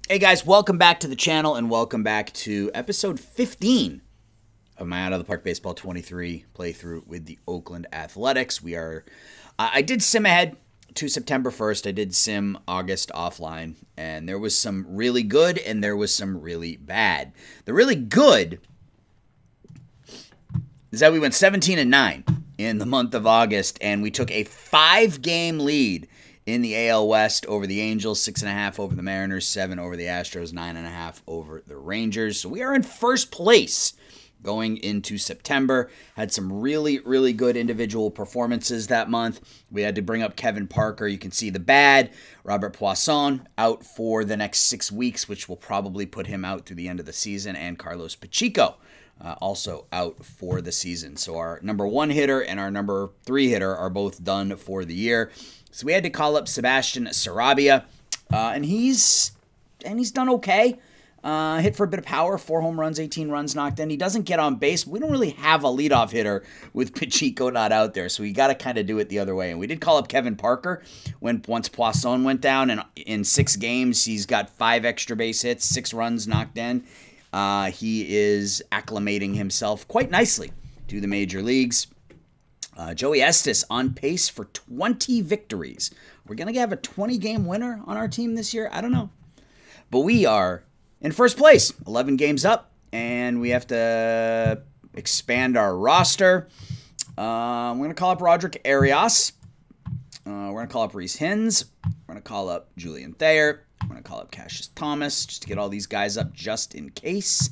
Hey guys, welcome back to the channel and welcome back to episode 15 of my Out of the Park Baseball 23 playthrough with the Oakland Athletics. I did sim ahead to September 1st. I did sim August offline, and there was some really good and there was some really bad. The really good is that we went 17-9 in the month of August, and we took a 5-game lead in the AL West over the Angels, 6.5 over the Mariners, 7 over the Astros, 9.5 over the Rangers. So we are in first place going into September. Had some really, really good individual performances that month. We had to bring up Kevin Parker. You can see the bad. Robert Poisson out for the next 6 weeks, which will probably put him out through the end of the season, and Carlos Pacheco also out for the season. So our number 1 hitter and our number 3 hitter are both done for the year. So we had to call up Sebastian Sarabia, and he's done okay. Hit for a bit of power, 4 home runs, 18 runs knocked in. He doesn't get on base. We don't really have a leadoff hitter with Pacheco not out there, so we got to kind of do it the other way. And we did call up Kevin Parker once Poisson went down, and in 6 games he's got 5 extra base hits, 6 runs knocked in. He is acclimating himself quite nicely to the major leagues. Joey Estes on pace for 20 victories. We're going to have a 20-game winner on our team this year? I don't know. But we are in first place, 11 games up, and we have to expand our roster. We're going to call up Roderick Arias. We're going to call up Reese Hins. We're going to call up Julian Thayer. We're going to call up Cassius Thomas just to get all these guys up just in case.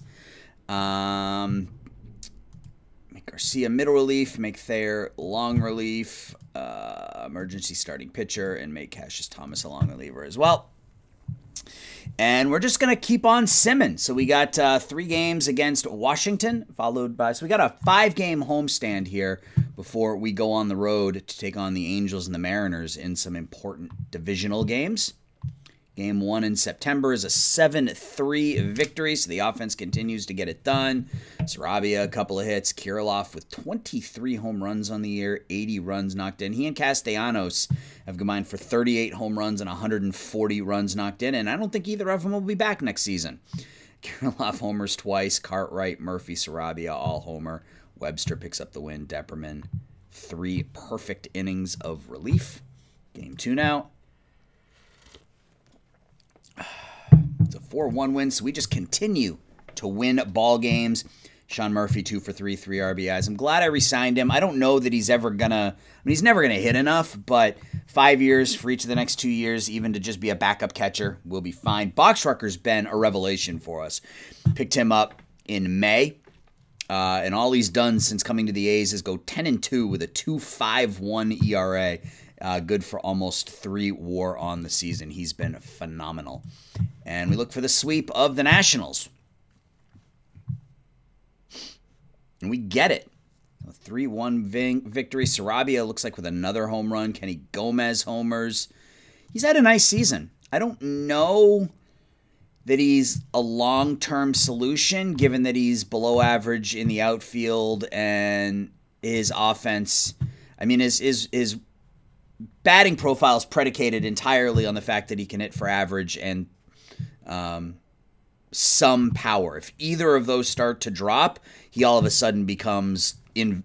Make Garcia middle relief, make Thayer long relief, emergency starting pitcher, and make Cassius Thomas a long reliever as well. And we're just going to keep on simming. So we got 3 games against Washington, followed by, so we got a 5-game homestand here before we go on the road to take on the Angels and the Mariners in some important divisional games. Game 1 in September is a 7-3 victory, so the offense continues to get it done. Sarabia, a couple of hits. Kirilloff with 23 home runs on the year, 80 runs knocked in. He and Castellanos have combined for 38 home runs and 140 runs knocked in, and I don't think either of them will be back next season. Kirilloff homers twice. Cartwright, Murphy, Sarabia all homer. Webster picks up the win. Depperman, 3 perfect innings of relief. Game 2 now. It's a 4-1 win, so we just continue to win ball games. Sean Murphy, 2 for 3, 3 RBIs. I'm glad I re-signed him. I don't know that he's ever gonna, he's never gonna hit enough, but 5 years for each of the next 2 years, even to just be a backup catcher, will be fine. Boxrucker's been a revelation for us. Picked him up in May, and all he's done since coming to the A's is go 10-2 with a 2.51 ERA. Good for almost 3 WAR on the season. He's been phenomenal. And we look for the sweep of the Nationals. And we get it. A 3-1 victory. Sarabia looks like with another home run. Kenny Gomez homers. He's had a nice season. I don't know that he's a long-term solution, given that he's below average in the outfield and his offense. I mean, his batting profile is predicated entirely on the fact that he can hit for average and some power. If either of those start to drop, he all of a sudden becomes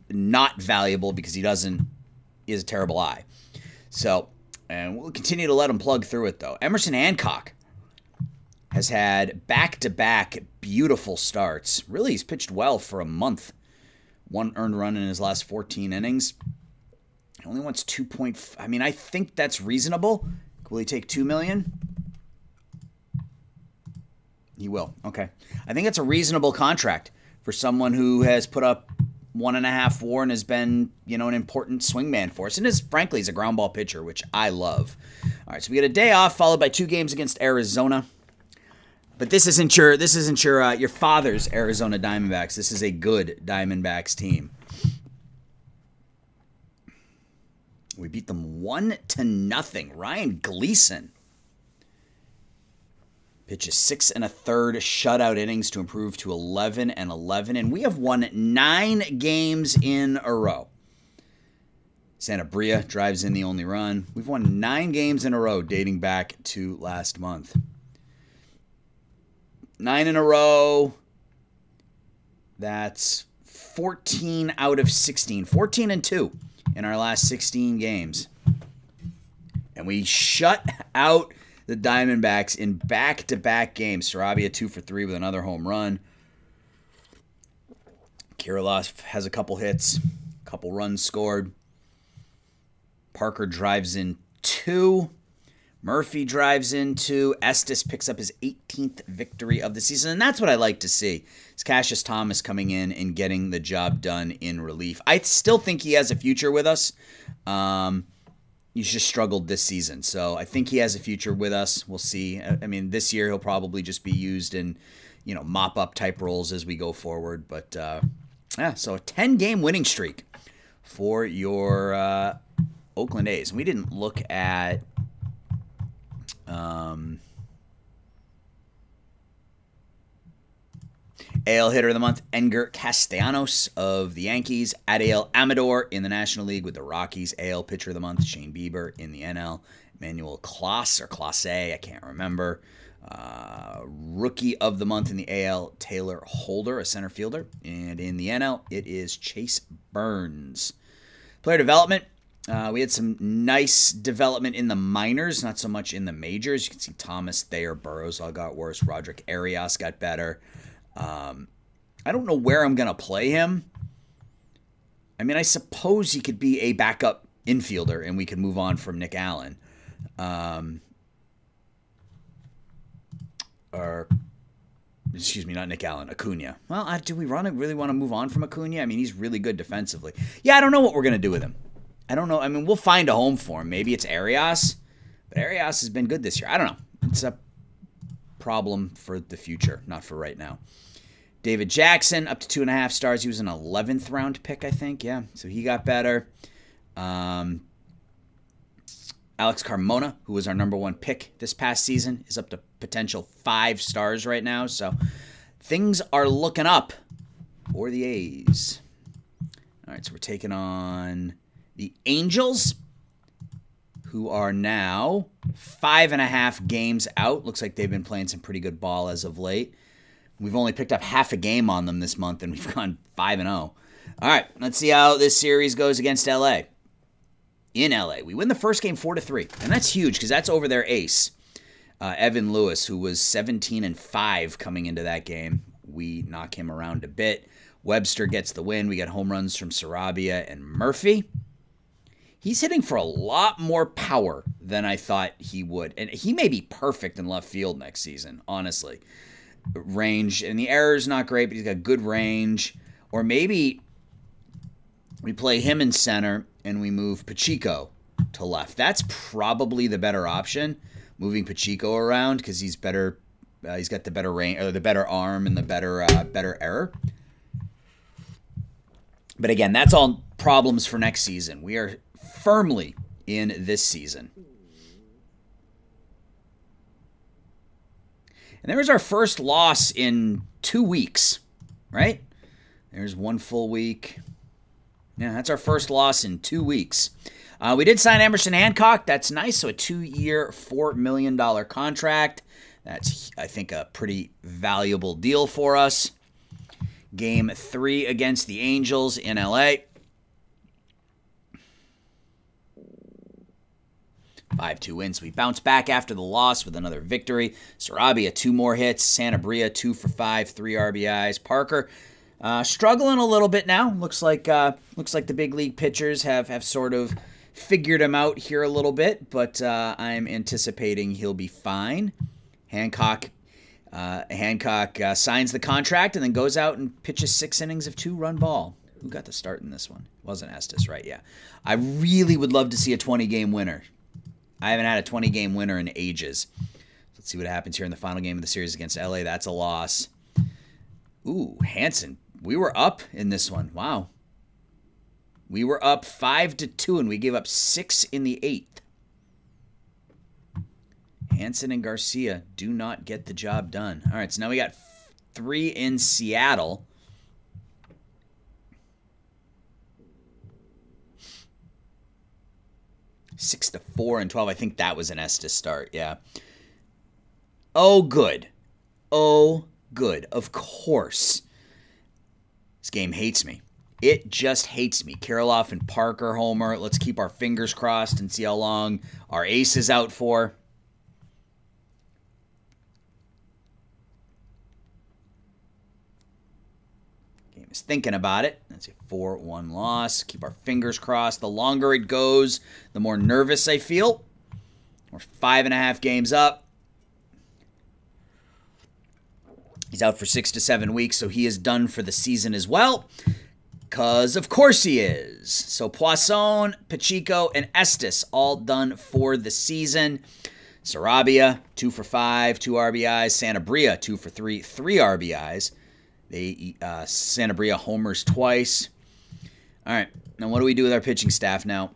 not valuable because he has a terrible eye. So, and we'll continue to let him plug through it, though. Emerson Hancock has had back-to-back beautiful starts. Really, he's pitched well for a month. 1 earned run in his last 14 innings. He only wants 2.5. I mean, I think that's reasonable. Will he take $2 million? He will. Okay. I think that's a reasonable contract for someone who has put up 1.5 WAR and has been, an important swingman for us. And frankly, he's a ground ball pitcher, which I love. All right, so we get a day off followed by 2 games against Arizona. But this isn't your father's Arizona Diamondbacks. This is a good Diamondbacks team. We beat them 1-0. Ryan Gleason pitches 6 1/3 shutout innings to improve to 11-11, and we have won 9 games in a row. Santabria drives in the only run. We've won 9 games in a row dating back to last month. 9 in a row. That's 14 out of 16. 14-2 in our last 16 games. And we shut out the Diamondbacks in back-to-back games. Sarabia 2 for 3 with another home run. Kirilloff has a couple hits, a couple runs scored. Parker drives in 2. Murphy drives in 2. Estes picks up his 18th victory of the season. And that's what I like to see. It's Cassius Thomas coming in and getting the job done in relief. I still think he has a future with us. He's just struggled this season. So I think he has a future with us. We'll see. I mean, this year he'll probably just be used in, mop-up type roles as we go forward. But, yeah, so a 10-game winning streak for your Oakland A's. And we didn't look at AL Hitter of the Month, Edgar Castellanos of the Yankees. Adael Amador in the National League with the Rockies. AL Pitcher of the Month, Shane Bieber in the NL. Emmanuel Clase, or Clase, I can't remember. Rookie of the Month in the AL, Taylor Holder, a center fielder. And in the NL, it is Chase Burns. Player development. We had some nice development in the minors, not so much in the majors. You can see Thomas Thayer, Burrows all got worse. Roderick Arias got better. I don't know where I'm going to play him. I mean, I suppose he could be a backup infielder and we could move on from Nick Allen. Or, excuse me, not Nick Allen, Acuna. Well, do we really want to move on from Acuna? I mean, he's really good defensively. Yeah, I don't know what we're going to do with him. I don't know. I mean, we'll find a home for him. Maybe it's Arias, but Arias has been good this year. I don't know. It's a problem for the future, not for right now. David Jackson, up to 2.5 stars. He was an 11th round pick, I think. Yeah, so he got better. Alex Carmona, who was our #1 pick this past season, is up to potential 5 stars right now. So things are looking up for the A's. All right, so we're taking on the Angels, who are now 5.5 games out. Looks like they've been playing some pretty good ball as of late. We've only picked up half a game on them this month, and we've gone 5-0. All right, let's see how this series goes against LA. In LA, we win the first game 4-3, and that's huge because that's over their ace, Evan Lewis, who was 17-5 coming into that game. We knock him around a bit. Webster gets the win. We got home runs from Sarabia and Murphy. He's hitting for a lot more power than I thought he would. And he may be perfect in left field next season, honestly. Range, and the error's not great, but he's got good range. Or maybe we play him in center and we move Pacheco to left. That's probably the better option, moving Pacheco around, because he's better. He's got the better range, or the better arm, and the better error. But again, that's all problems for next season. We are firmly in this season. And there's our first loss in 2 weeks, right? There's 1 full week. Yeah, that's our first loss in 2 weeks. We did sign Emerson Hancock. That's nice. So a 2-year, $4 million contract. That's, I think, a pretty valuable deal for us. Game 3 against the Angels in LA. 5-2 wins. We bounce back after the loss with another victory. Sarabia, 2 more hits. Sanabria, 2 for 5, 3 RBIs. Parker, struggling a little bit now. Looks like the big league pitchers have sort of figured him out here a little bit, but I'm anticipating he'll be fine. Hancock signs the contract and then goes out and pitches 6 innings of 2-run ball. Who got the start in this one? It wasn't Estes, right? Yeah. I really would love to see a 20-game winner. I haven't had a 20-game winner in ages. Let's see what happens here in the final game of the series against LA. That's a loss. Ooh, Hansen. We were up in this one. Wow. We were up 5-2, and we gave up 6 in the 8th. Hansen and Garcia do not get the job done. All right, so now we got 3 in Seattle. Six to 4 and 12. I think that was an Estes start. Yeah. Oh, good. Oh, good. Of course. This game hates me. It just hates me. Kirilloff and Parker homer. Let's keep our fingers crossed and see how long our ace is out for. Game is thinking about it. That's a 4-1 loss. Keep our fingers crossed. The longer it goes, the more nervous I feel. We're 5.5 games up. He's out for 6 to 7 weeks, so he is done for the season as well. Because, of course, he is. So, Poisson, Pacheco, and Estes all done for the season. Sarabia, 2 for 5, 2 RBIs. Sanabria, 2 for 3, 3 RBIs. Sanabria homers twice. All right. Now, what do we do with our pitching staff now?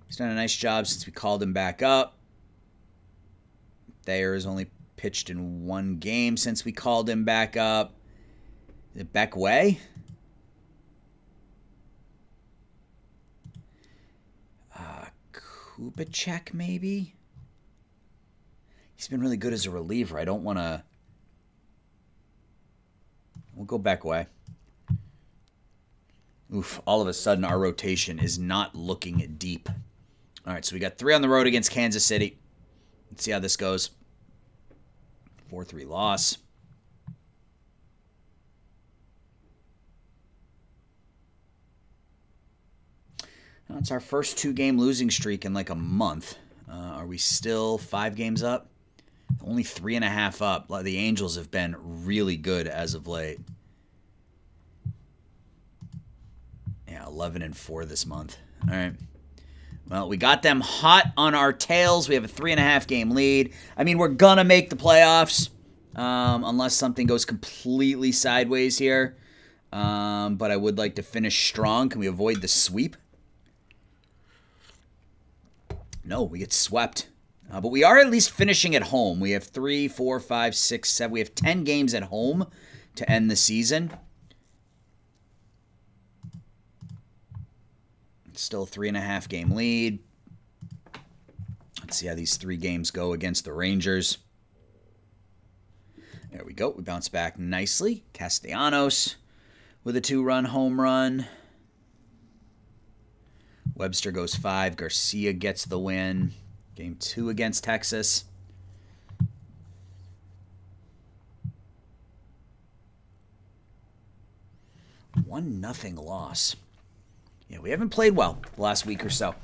He's done a nice job since we called him back up. Thayer has only pitched in 1 game since we called him back up. Is it Beck Way? Kupacek, maybe? He's been really good as a reliever. I don't want to... We'll go Beck Way. Oof, all of a sudden our rotation is not looking deep. All right, so we got 3 on the road against Kansas City. Let's see how this goes. 4-3 loss. Well, it's our first 2-game losing streak in like a month. Are we still 5 games up? Only 3.5 up. The Angels have been really good as of late. Yeah, 11-4 this month. All right. Well, we got them hot on our tails. We have a 3.5-game lead. I mean, we're going to make the playoffs unless something goes completely sideways here. But I would like to finish strong. Can we avoid the sweep? No, we get swept. But we are at least finishing at home. We have 3, 4, 5, 6, 7. We have 10 games at home to end the season. Still a 3.5-game lead. Let's see how these 3 games go against the Rangers. There we go. We bounce back nicely. Castellanos with a 2-run home run. Webster goes 5. Garcia gets the win. Game 2 against Texas. One nothing loss. Yeah, we haven't played well the last week or so.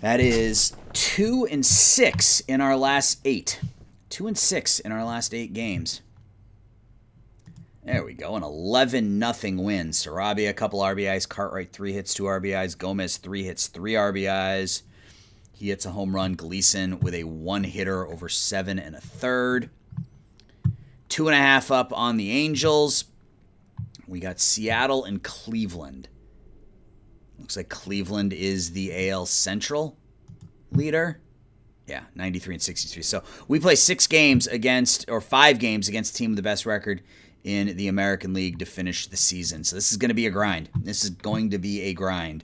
That is 2-6 in our last 8. 2-6 in our last 8 games. There we go. An 11-0 win. Sarabia, a couple RBIs. Cartwright, 3 hits, 2 RBIs. Gomez, 3 hits, 3 RBIs. He hits a home run. Gleason with a 1-hitter over 7 1/3. 2.5 up on the Angels. We got Seattle and Cleveland. Looks like Cleveland is the AL Central leader. Yeah, 93 and 63. So we play 5 games against the team with the best record in the American League to finish the season. So this is going to be a grind. This is going to be a grind.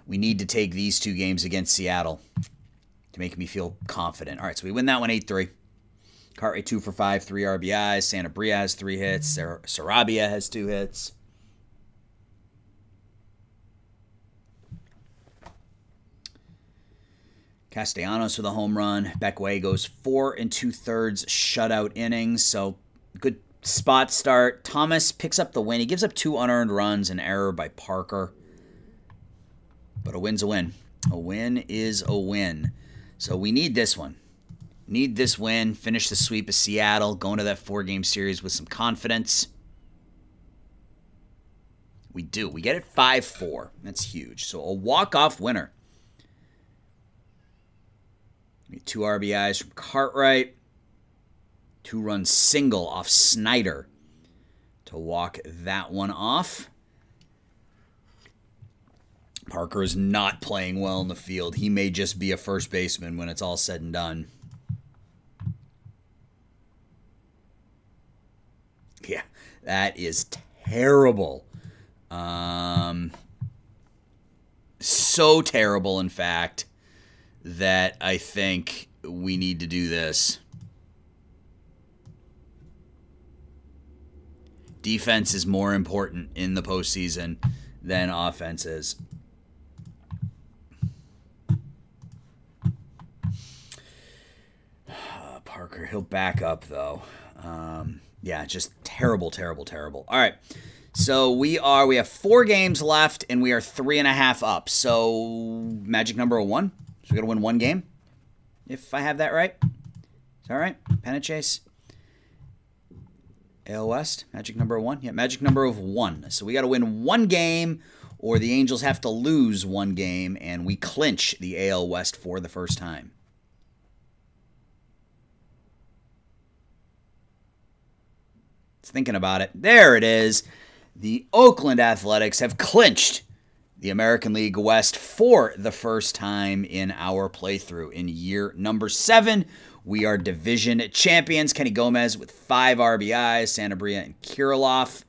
We need to take these 2 games against Seattle to make me feel confident. All right, so we win that one 8-3. Cartwright 2 for 5, 3 RBIs. Sanabria has 3 hits. Sarabia has 2 hits. Castellanos with a home run. Beck Way goes 4 2/3 shutout innings. So good spot start. Thomas picks up the win. He gives up 2 unearned runs, an error by Parker. But a win's a win. A win is a win. So we need this one. Need this win. Finish the sweep of Seattle. Go into that 4-game series with some confidence. We do. We get it 5-4. That's huge. So a walk-off winner. 2 RBIs from Cartwright. 2-run single off Snyder to walk that one off. Parker is not playing well in the field. He may just be a first baseman when it's all said and done. Yeah, that is terrible. So terrible, in fact, that I think we need to do this. Defense is more important in the postseason than offense is. Parker, he'll back up, though. Yeah, just terrible, terrible, terrible. All right. So we have 4 games left, and we are 3.5 up. So magic number of 1. So we got to win 1 game, if I have that right. Is that right? Pennant chase. AL West, magic number of 1. Yeah, magic number of 1. So we got to win 1 game, or the Angels have to lose 1 game, and we clinch the AL West for the first time. Thinking about it. There it is. The Oakland Athletics have clinched the American League West for the first time in our playthrough. In year number 7, we are division champions. Kenny Gomez with 5 RBIs. Santabria and Kirilloff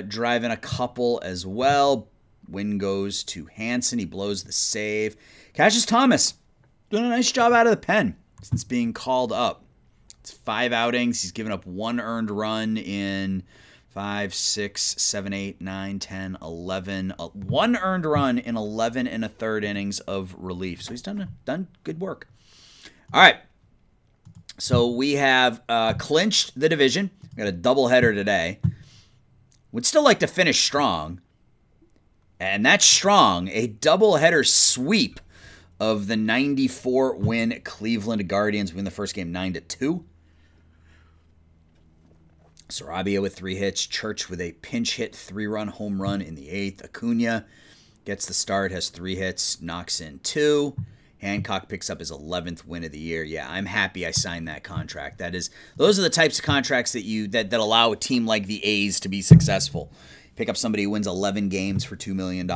driving a couple as well. Win goes to Hansen. He blows the save. Cassius Thomas doing a nice job out of the pen since being called up. It's 5 outings. He's given up 1 earned run in 5, 6, 7, 8, 9, 10, 11. 1 earned run in 11 1/3 innings of relief. So he's done good work. All right. So we have clinched the division. We got a doubleheader today. Would still like to finish strong. And that's strong. A doubleheader sweep of the 94-win Cleveland Guardians. Win the first game 9-2. Sarabia with 3 hits. Church with a pinch hit 3-run home run in the 8th. Acuna gets the start, has 3 hits, knocks in 2. Hancock picks up his 11th win of the year. Yeah, I'm happy I signed that contract. Those are the types of contracts that allow a team like the A's to be successful. Pick up somebody who wins 11 games for $2 million.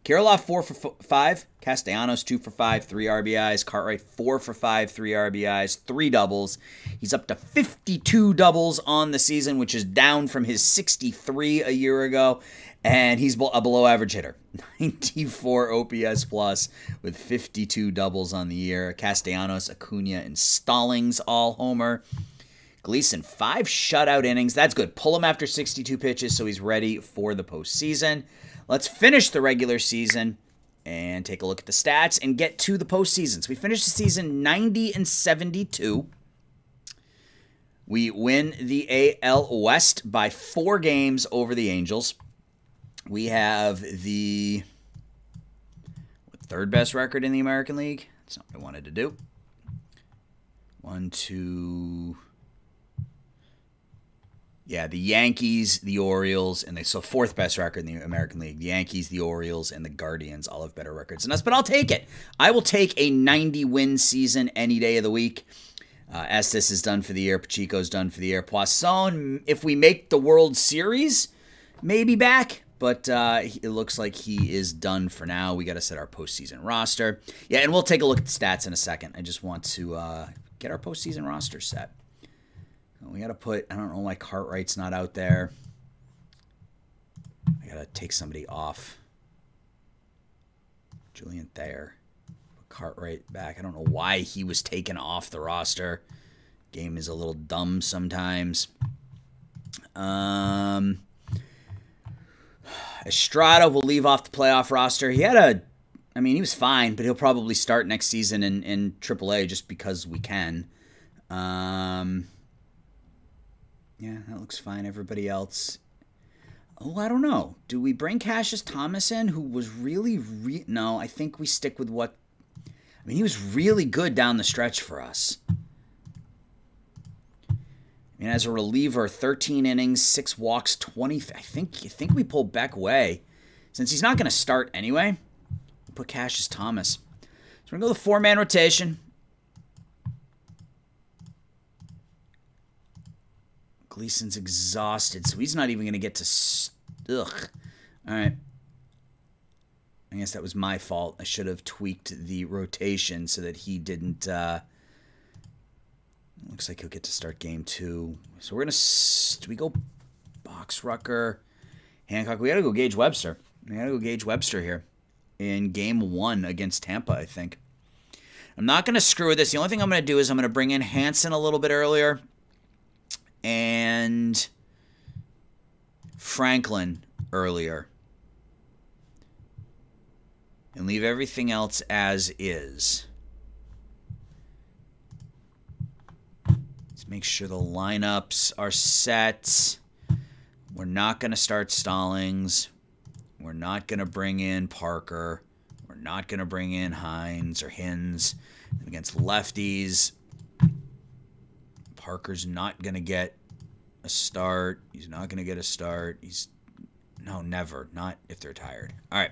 Kirilloff 4 for 5. Castellanos 2 for 5, 3 RBIs. Cartwright 4 for 5, 3 RBIs, 3 doubles. He's up to 52 doubles on the season, which is down from his 63 a year ago. And he's a below-average hitter. 94 OPS plus with 52 doubles on the year. Castellanos, Acuna, and Stallings all homer. Gleason, 5 shutout innings. That's good. Pull him after 62 pitches, so he's ready for the postseason. Let's finish the regular season and take a look at the stats and get to the postseason. So we finished the season 90-72. We win the AL West by 4 games over the Angels. We have the 3rd best record in the American League. That's not what I wanted to do. 1, 2... Yeah, the Yankees, the Orioles, and so 4th best record in the American League. The Yankees, the Orioles, and the Guardians all have better records than us, but I'll take it. I will take a 90-win season any day of the week. Estes is done for the year. Pacheco's done for the year. Poisson, if we make the World Series, maybe back, but it looks like he is done for now. We got to set our postseason roster. Yeah, and we'll take a look at the stats in a second. I just want to get our postseason roster set. We got to put, I don't know why Cartwright's not out there. I got to take somebody off. Julian Thayer. Put Cartwright back. I don't know why he was taken off the roster. Game is a little dumb sometimes. Estrada will leave off the playoff roster. He was fine, but he'll probably start next season in AAA just because we can. Yeah, that looks fine. Everybody else. Oh, I don't know. Do we bring Cassius Thomas in, who was really no, I think we stick with what... he was really good down the stretch for us. As a reliever, 13 innings, 6 walks, 20... I think we pull Beck away. Since he's not going to start anyway, we'll put Cassius Thomas. So we're going to go the 4-man rotation. Gleason's exhausted, so he's not even going to get to... Ugh. All right. I guess that was my fault. I should have tweaked the rotation so that he didn't... Looks like he'll get to start game 2. So we're going to... Do we go Box Rucker? Hancock? We got to go Gage Webster. We got to go Gage Webster here. in game 1 against Tampa, I think. I'm not going to screw with this. The only thing I'm going to do is I'm going to bring in Hansen a little bit earlier and Franklin earlier and leave everything else as is. Let's make sure the lineups are set. We're not going to start Stallings. We're not going to bring in Parker. We're not going to bring in Hines or Hins. Against lefties, Parker's not going to get a start. He's not going to get a start. No, never. Not if they're tired. All right.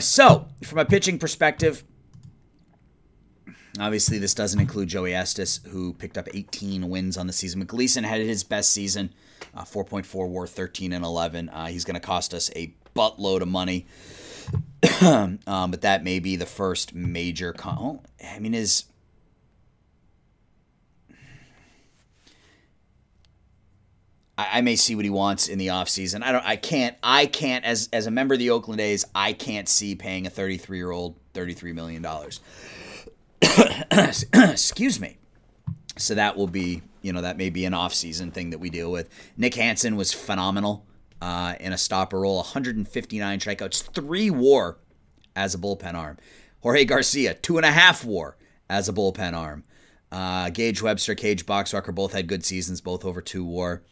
So, from a pitching perspective, obviously this doesn't include Joey Estes, who picked up 18 wins on the season. McLeason had his best season, 4.4 WAR, 13 and 11. He's going to cost us a buttload of money. But that may be the first major. I may see what he wants in the offseason. I can't as a member of the Oakland A's, I can't see paying a 33-year-old $33 million. Excuse me. So that will be, that may be an offseason thing that we deal with. Nick Hansen was phenomenal in a stopper role, 159 strikeouts, 3 WAR as a bullpen arm. Jorge Garcia, 2.5 WAR as a bullpen arm. Gage Webster, Cage Boxwalker both had good seasons, both over 2 WAR.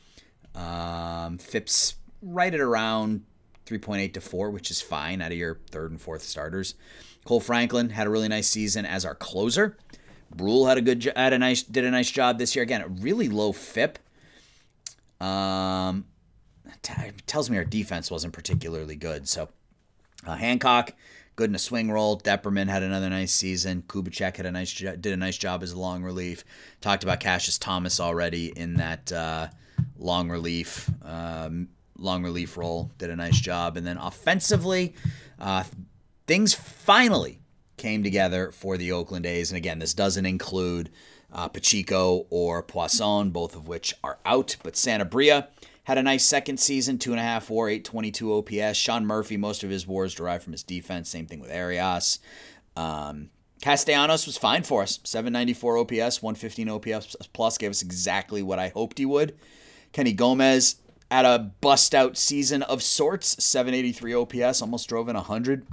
Phipps right at around 3.8 to 4, which is fine out of your third and fourth starters. Cole Franklin had a really nice season as our closer. Brule did a nice job this year. Again, a really low FIP. It tells me our defense wasn't particularly good. So Hancock, good in a swing role. Depperman had another nice season. Kubicek did a nice job as a long relief. Talked about Cassius Thomas already in that long relief role. Did a nice job. And then offensively, things finally came together for the Oakland A's. And again, this doesn't include Pacheco or Poisson, both of which are out. But Santabria had a nice second season, 2.5 WAR, 822 OPS. Sean Murphy, most of his WARs derived from his defense. Same thing with Arias. Castellanos was fine for us. 794 OPS, 115 OPS plus. Gave us exactly what I hoped he would. Kenny Gomez had a bust-out season of sorts. 783 OPS, almost drove in 100.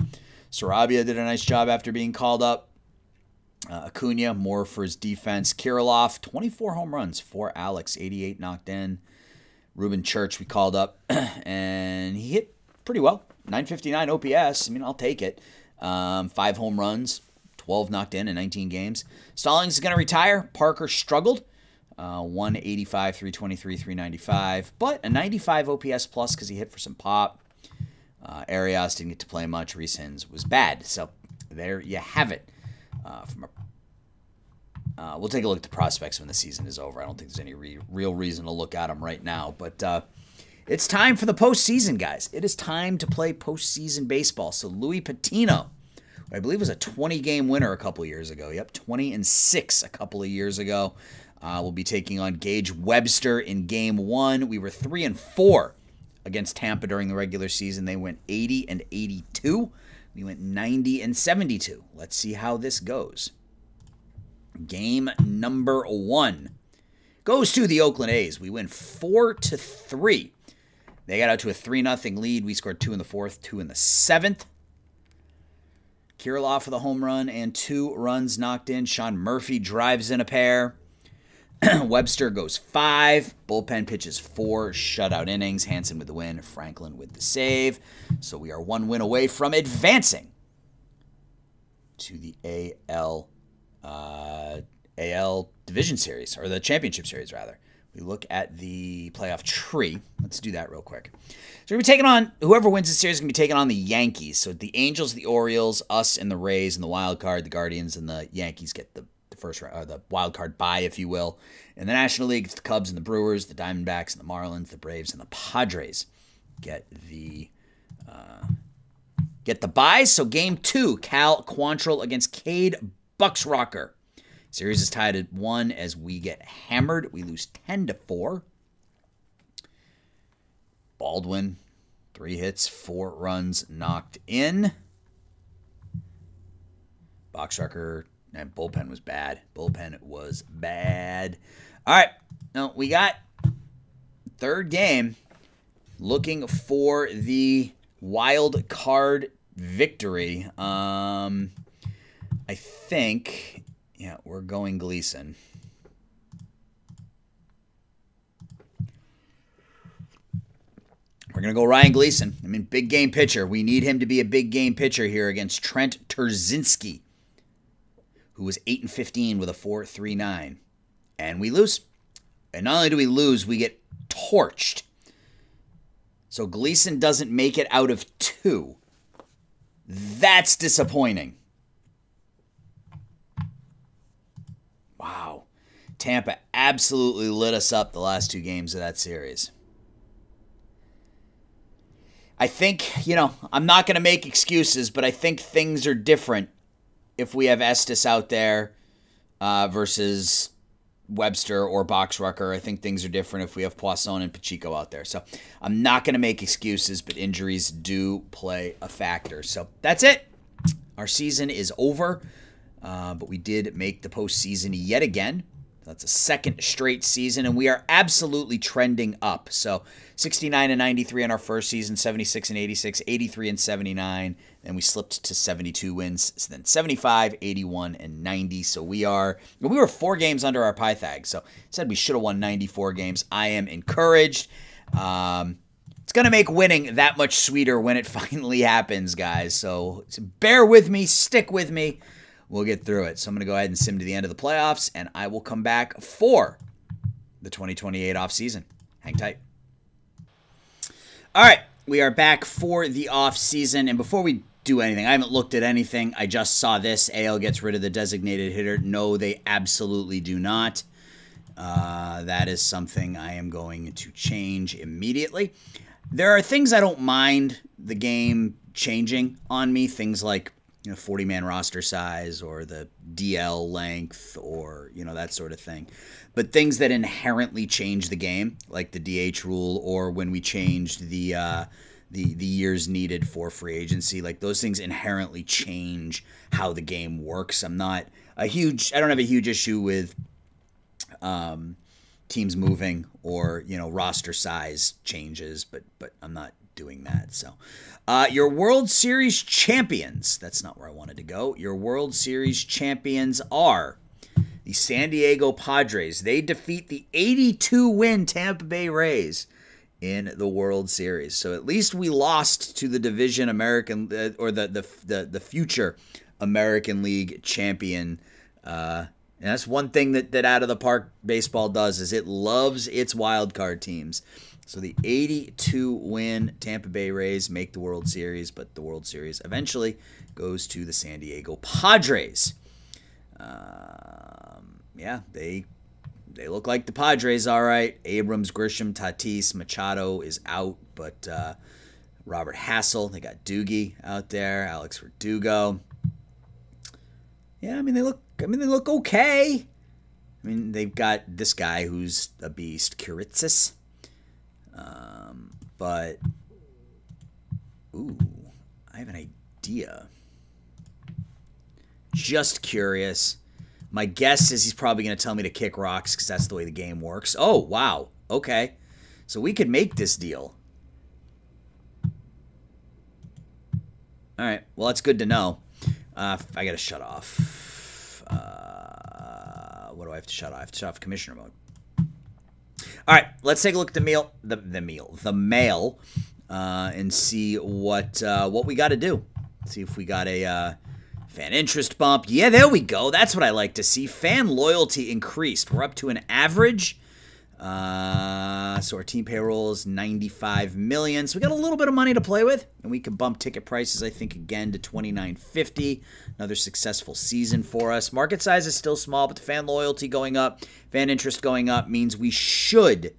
Sarabia did a nice job after being called up. Acuna, more for his defense. Kirilloff, 24 home runs for Alex, 88 knocked in. Ruben Church we called up, and he hit pretty well. 959 OPS. I'll take it. 5 home runs, 12 knocked in 19 games. Stallings is going to retire. Parker struggled. 185, 323, 395, but a 95 OPS plus because he hit for some pop. Arias didn't get to play much. Reese Hins was bad. So there you have it. We'll take a look at the prospects when the season is over. I don't think there's any real reason to look at them right now. But it's time for the postseason, guys. It is time to play postseason baseball. So Louis Patino, who I believe was a 20-game winner a couple years ago. Yep, 20-6 a couple of years ago. We'll be taking on Gage Webster in Game 1. We were 3-4 against Tampa during the regular season. They went 80-82. We went 90-72. Let's see how this goes. Game number 1 goes to the Oakland A's. We win 4-3. They got out to a 3-0 lead. We scored 2 in the 4th, 2 in the 7th. Kirilloff with a home run and 2 runs knocked in. Sean Murphy drives in a pair. Webster goes 5. Bullpen pitches 4 shutout innings. Hansen with the win. Franklin with the save. So we are 1 win away from advancing to the AL Division Series, or the Championship Series, rather. We look at the playoff tree. Let's do that real quick. So we're taking on, whoever wins the series is going to be taking on the Yankees. So the Angels, the Orioles, us and the Rays and the wild card, the Guardians and the Yankees get the first round, or the wild card bye, if you will. In the National League, it's the Cubs and the Brewers, the Diamondbacks and the Marlins, the Braves and the Padres get the bye. So game 2, Cal Quantrill against Cade Bucksrocker. Series is tied at 1 as we get hammered. We lose 10-4. Baldwin 3 hits, 4 runs knocked in. Boxrucker and bullpen was bad. Bullpen was bad. All right. Now we got third game. Looking for the wild card victory. I think, yeah, we're going Gleason. We're going to go Ryan Gleason. I mean, big game pitcher. We need him to be a big game pitcher here against Trent Terzinski, who was 8-15 with a 4.39. And we lose. And not only do we lose, we get torched. So Gleason doesn't make it out of 2. That's disappointing. Wow. Tampa absolutely lit us up the last 2 games of that series. I think, you know, I'm not going to make excuses, but I think things are different if we have Estes out there versus Webster or Boxrucker. I think things are different if we have Poisson and Pacheco out there. So I'm not going to make excuses, but injuries do play a factor. So that's it. Our season is over, but we did make the postseason yet again. That's a second straight season, and we are absolutely trending up. So 69-93 in our first season, 76-86, 83-79, and we slipped to 72 wins. So then 75, 81, and 90. So we were 4 games under our Pythag. So said we should have won 94 games. I am encouraged. It's going to make winning that much sweeter when it finally happens, guys. So bear with me, stick with me. We'll get through it. So I'm going to go ahead and sim to the end of the playoffs, and I will come back for the 2028 offseason. Hang tight. All right, we are back for the offseason, and before we do anything, I haven't looked at anything. I just saw this. AL gets rid of the designated hitter. No, they absolutely do not. That is something I am going to change immediately. There are things I don't mind the game changing on me, things like 40-man roster size or the DL length or, that sort of thing. But things that inherently change the game, like the DH rule or when we changed the years needed for free agency, like those things inherently change how the game works. I don't have a huge issue with teams moving or, roster size changes, but I'm not doing that. So your World Series champions, that's not where I wanted to go. Your World Series champions are the San Diego Padres. They defeat the 82-win Tampa Bay Rays in the World Series. So at least we lost to the division American or the future American League champion. And that's one thing that Out of the Park baseball does, is it loves its wild card teams. So the 82-win Tampa Bay Rays make the World Series, but the World Series eventually goes to the San Diego Padres. Yeah, they look like the Padres, all right. Abrams, Grisham, Tatis, Machado is out, but Robert Hassel, they got Doogie out there, Alex Verdugo. Yeah, they look okay. They've got this guy who's a beast, Kuritzis. But, I have an idea. Just curious. My guess is he's probably going to tell me to kick rocks because that's the way the game works. Oh, wow. Okay. So we could make this deal. All right. Well, that's good to know. I got to shut off. What do I have to shut off? I have to shut off commissioner mode. All right, let's take a look at the mail, and see what we got to do. See if we got a fan interest bump. Yeah, there we go. That's what I like to see. Fan loyalty increased. We're up to an average. So our team payroll is $95 million. So we got a little bit of money to play with, and we can bump ticket prices, I think, again to $29.50. Another successful season for us. Market size is still small, but the fan loyalty going up, fan interest going up means we should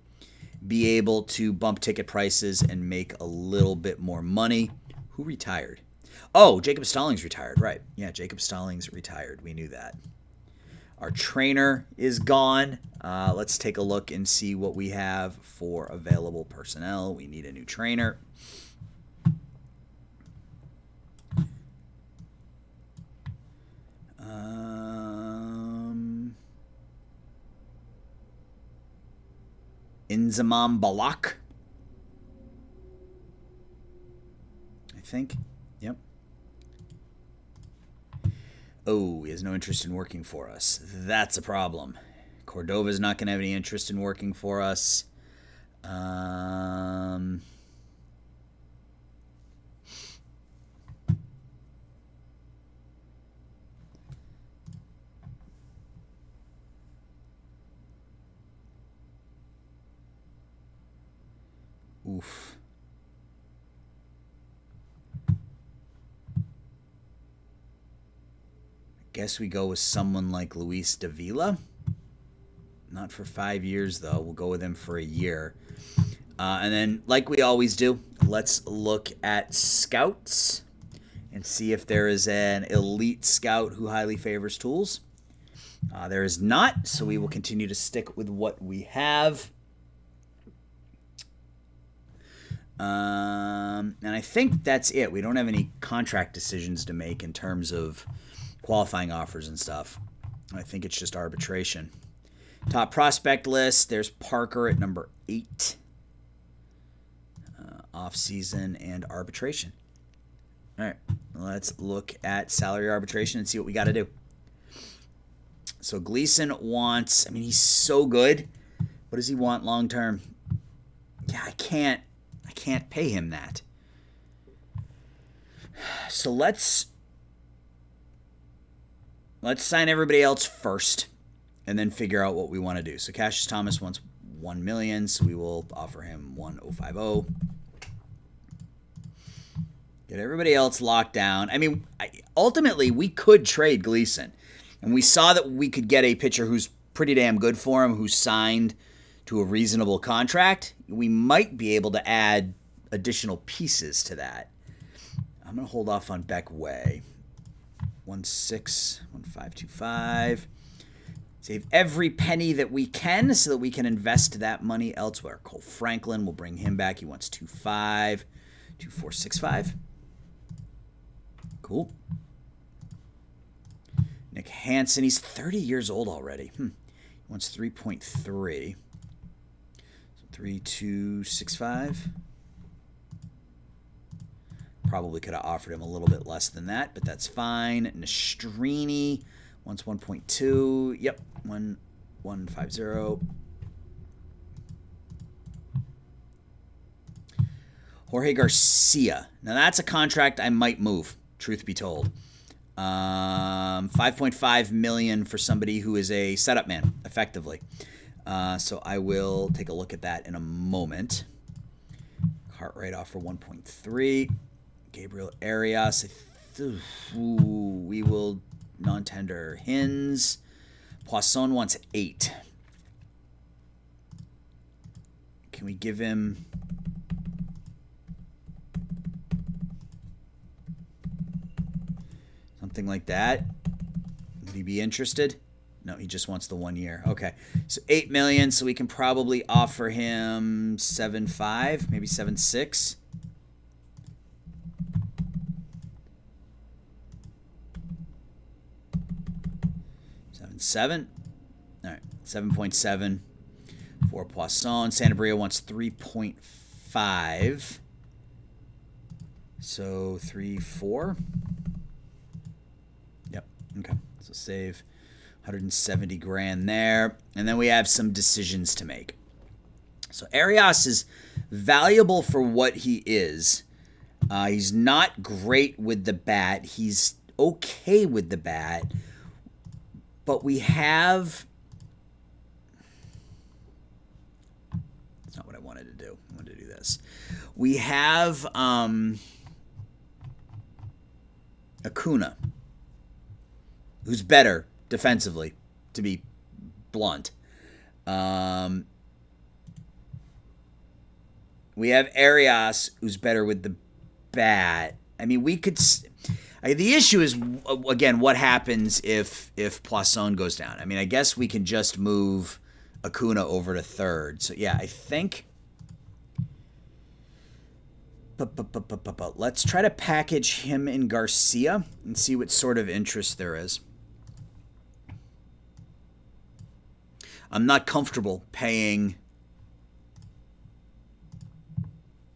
be able to bump ticket prices and make a little bit more money. Who retired? Oh, Jacob Stallings retired, right. Yeah, Jacob Stallings retired. We knew that. Our trainer is gone. Let's take a look and see what we have for available personnel. We need a new trainer. Inzamam Balak. I think. Yep. Oh, he has no interest in working for us. That's a problem. Cordova's not going to have any interest in working for us. Oof. Guess we go with someone like Luis Davila. Not for 5 years, though. We'll go with him for a year. And then, like we always do, let's look at scouts and see if there is an elite scout who highly favors tools. There is not, so we will continue to stick with what we have. And I think that's it. We don't have any contract decisions to make in terms of qualifying offers and stuff. I think it's just arbitration. Top prospect list, there's Parker at number 8. Offseason and arbitration. All right, let's look at salary arbitration and see what we got to do. So Gleason wants, I mean, he's so good. What does he want long term? Yeah, I can't pay him that. So let's sign everybody else first and then figure out what we want to do. So Cassius Thomas wants $1 million, so we will offer him $1,050. Get everybody else locked down. I mean, ultimately, we could trade Gleason. And we saw that we could get a pitcher who's pretty damn good for him, who's signed to a reasonable contract. We might be able to add additional pieces to that. I'm going to hold off on Beck Way. 1.61525. Save every penny that we can so that we can invest that money elsewhere. Cole Franklin, we'll bring him back. He wants 2.5. 2.465. Cool. Nick Hansen, he's 30 years old already. He wants 3.3. So 3.265. Probably could have offered him a little bit less than that, but that's fine. Nastrini wants 1.2. Yep, 1.150. Jorge Garcia. Now that's a contract I might move, truth be told. 5.5 million for somebody who is a setup man, effectively. So I will take a look at that in a moment. Cartwright off for 1.3. Gabriel Arias. We will non-tender. Hins. Poisson wants 8. Can we give him... something like that? Would he be interested? No, he just wants the 1 year. Okay, so 8 million. So we can probably offer him 7.5, maybe 7.6. 7.7. All right, 7.7 for Poisson. Santabria wants 3.5. So 3.4. Yep. Okay. So save 170 grand there. And then we have some decisions to make. So Arias is valuable for what he is. He's not great with the bat. He's okay with the bat. But we have... That's not what I wanted to do. I wanted to do this. We have Acuna, who's better defensively, to be blunt. We have Arias, who's better with the bat. I mean, we could... the issue is, again, what happens if Poisson goes down? I mean, I guess we can just move Acuna over to third. So, yeah, I think... Let's try to package him in Garcia and see what sort of interest there is. I'm not comfortable paying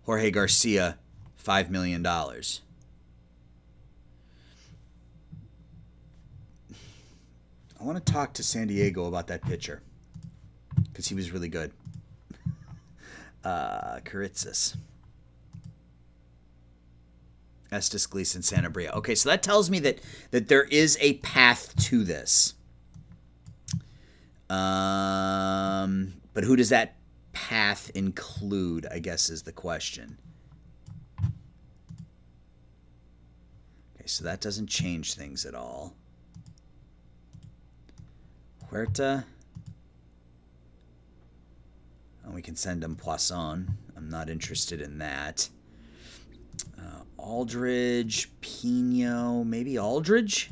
Jorge Garcia, $5 million. I want to talk to San Diego about that pitcher because he was really good. Karitzis. Estes, Gleason, Sanabria. Okay, so that tells me that there is a path to this. But who does that path include, I guess, is the question. Okay, so that doesn't change things at all. Huerta. And we can send him Poisson. I'm not interested in that. Aldridge, Pino, maybe Aldridge?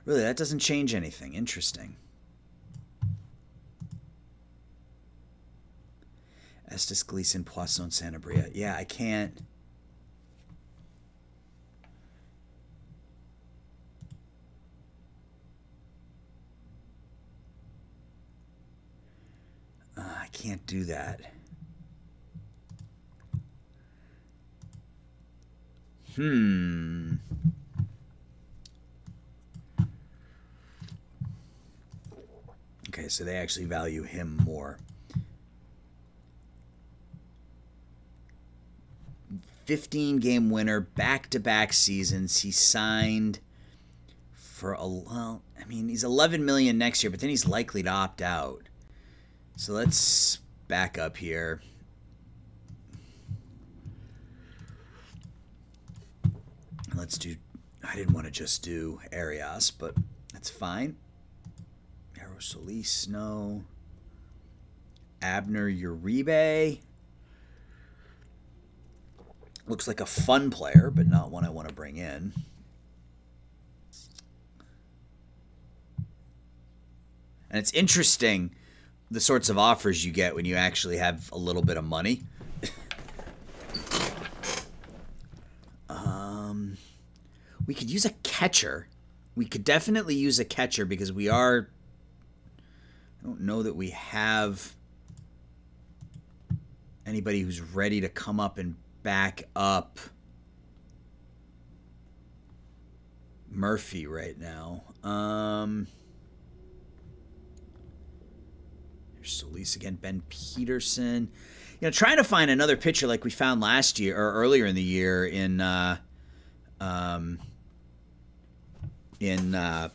Really, that doesn't change anything. Interesting. Estes, Gleason, Poisson, Sanabria. Yeah, I can't. I can't do that. Okay, so they actually value him more. 15-game winner, back-to-back seasons. He signed for well, I mean, he's $11 million next year, but then he's likely to opt out. So let's back up here. Let's do, I didn't want to just do Arias, but that's fine. Solis, no. Abner Uribe. Looks like a fun player, but not one I want to bring in. And it's interesting the sorts of offers you get when you actually have a little bit of money. We could use a catcher. We could definitely use a catcher because we are... I don't know that we have anybody who's ready to come up and back up Murphy right now. There's Solis again, Ben Peterson. You know, trying to find another pitcher like we found last year or earlier in the year in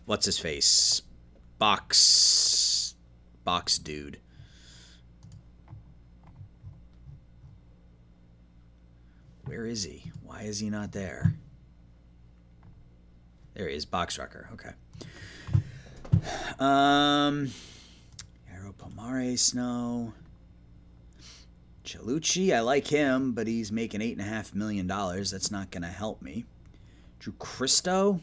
what's his face? Box dude. Where is he? Why is he not there? There he is, Boxrucker. Okay. Aero Pomares, no. Chalucci, I like him, but he's making $8.5 million. That's not going to help me. Drew Christo,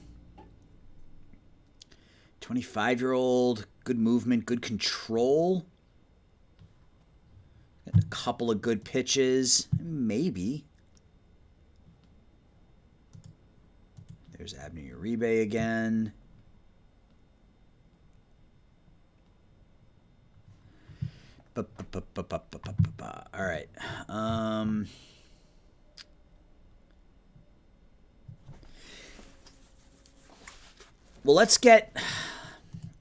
25-year-old, good movement, good control. Got a couple of good pitches, maybe. There's Abner Uribe again. All right. Well, let's get.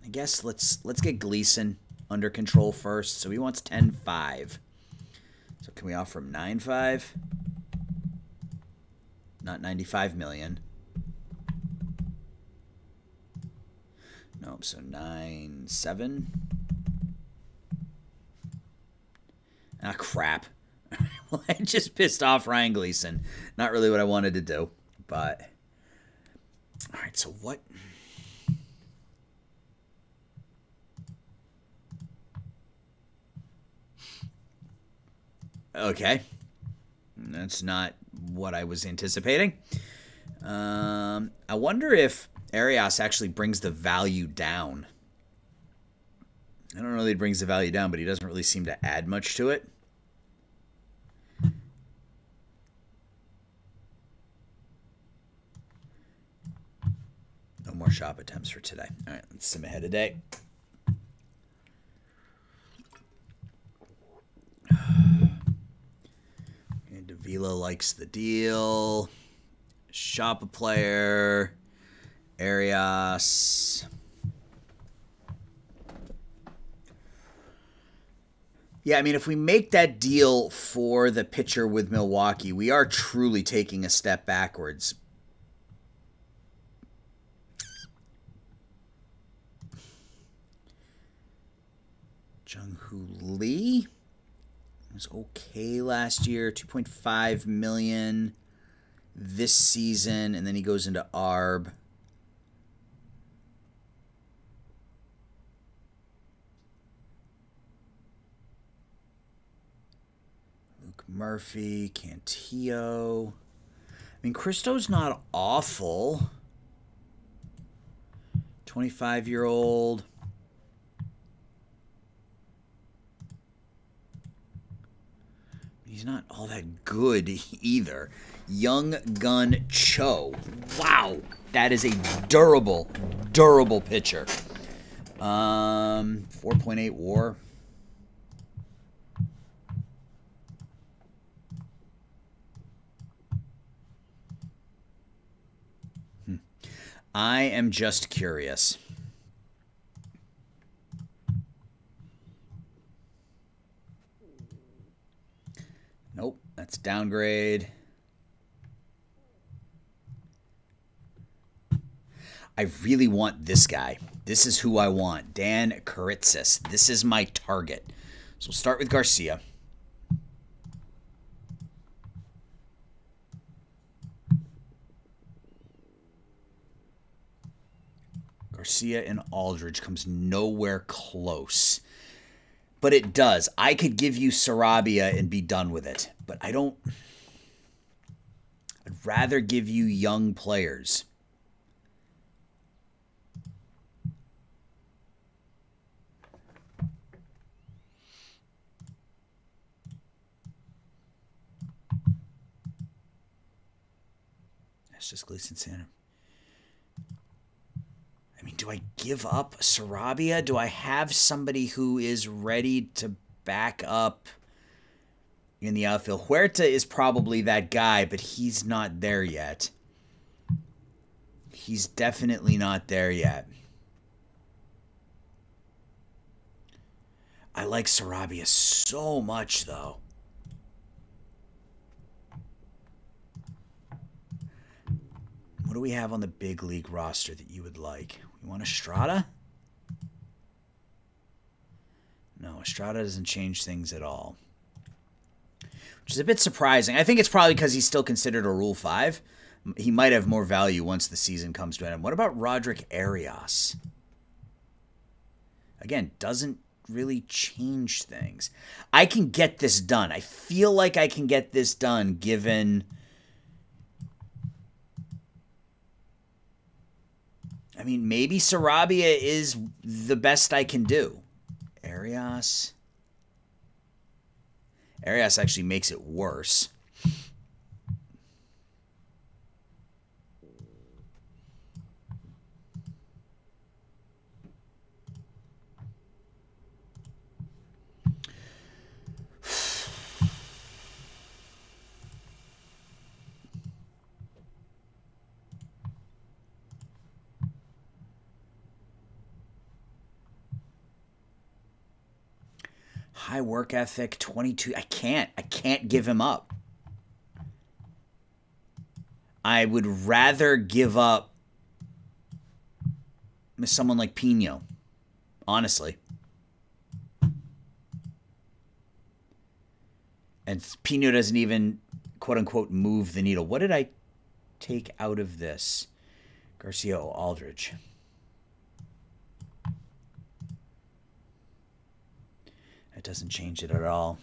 I guess let's get Gleason under control first. So he wants 10.5. So can we offer him 9.5? Not 95 million. Nope. So 9.7. Ah, crap. Well, I just pissed off Ryan Gleason. Not really what I wanted to do, but... All right, so what... Okay. That's not what I was anticipating. I wonder if Arias actually brings the value down. I don't know that he brings the value down, but he doesn't really seem to add much to it. No more shop attempts for today. All right, let's submit ahead of day. Avila likes the deal. Shop a player. Arias. Yeah, I mean, if we make that deal for the pitcher with Milwaukee, we are truly taking a step backwards. Jung-Hoo Lee was okay last year, $2.5 million this season, and then he goes into ARB. Murphy, Cantillo. I mean, Christo's not awful. 25-year-old. He's not all that good either. Young Gun Cho. Wow. That is a durable pitcher. 4.8 WAR. I am just curious. Nope, that's downgrade. I really want this guy. This is who I want. Dan Karitzis. This is my target. So we'll start with Garcia. Garcia and Aldridge comes nowhere close. But it does. I could give you Sarabia and be done with it. But I don't... I'd rather give you young players. That's just Gleason Santa. I mean, do I give up Sarabia? Do I have somebody who is ready to back up in the outfield? Huerta is probably that guy, but he's not there yet. He's definitely not there yet. I like Sarabia so much, though. What do we have on the big league roster that you would like? You want Estrada? No, Estrada doesn't change things at all. Which is a bit surprising. I think it's probably because he's still considered a Rule 5. He might have more value once the season comes to an end. What about Roderick Arias? Again, doesn't really change things. I can get this done. I feel like I can get this done given... I mean, maybe Sarabia is the best I can do. Arias. Arias actually makes it worse. High work ethic, 22. I can't give him up. I would rather give up someone like Pino, honestly. And Pino doesn't even, quote-unquote, move the needle. What did I take out of this? Garcia Aldridge. It doesn't change it at all.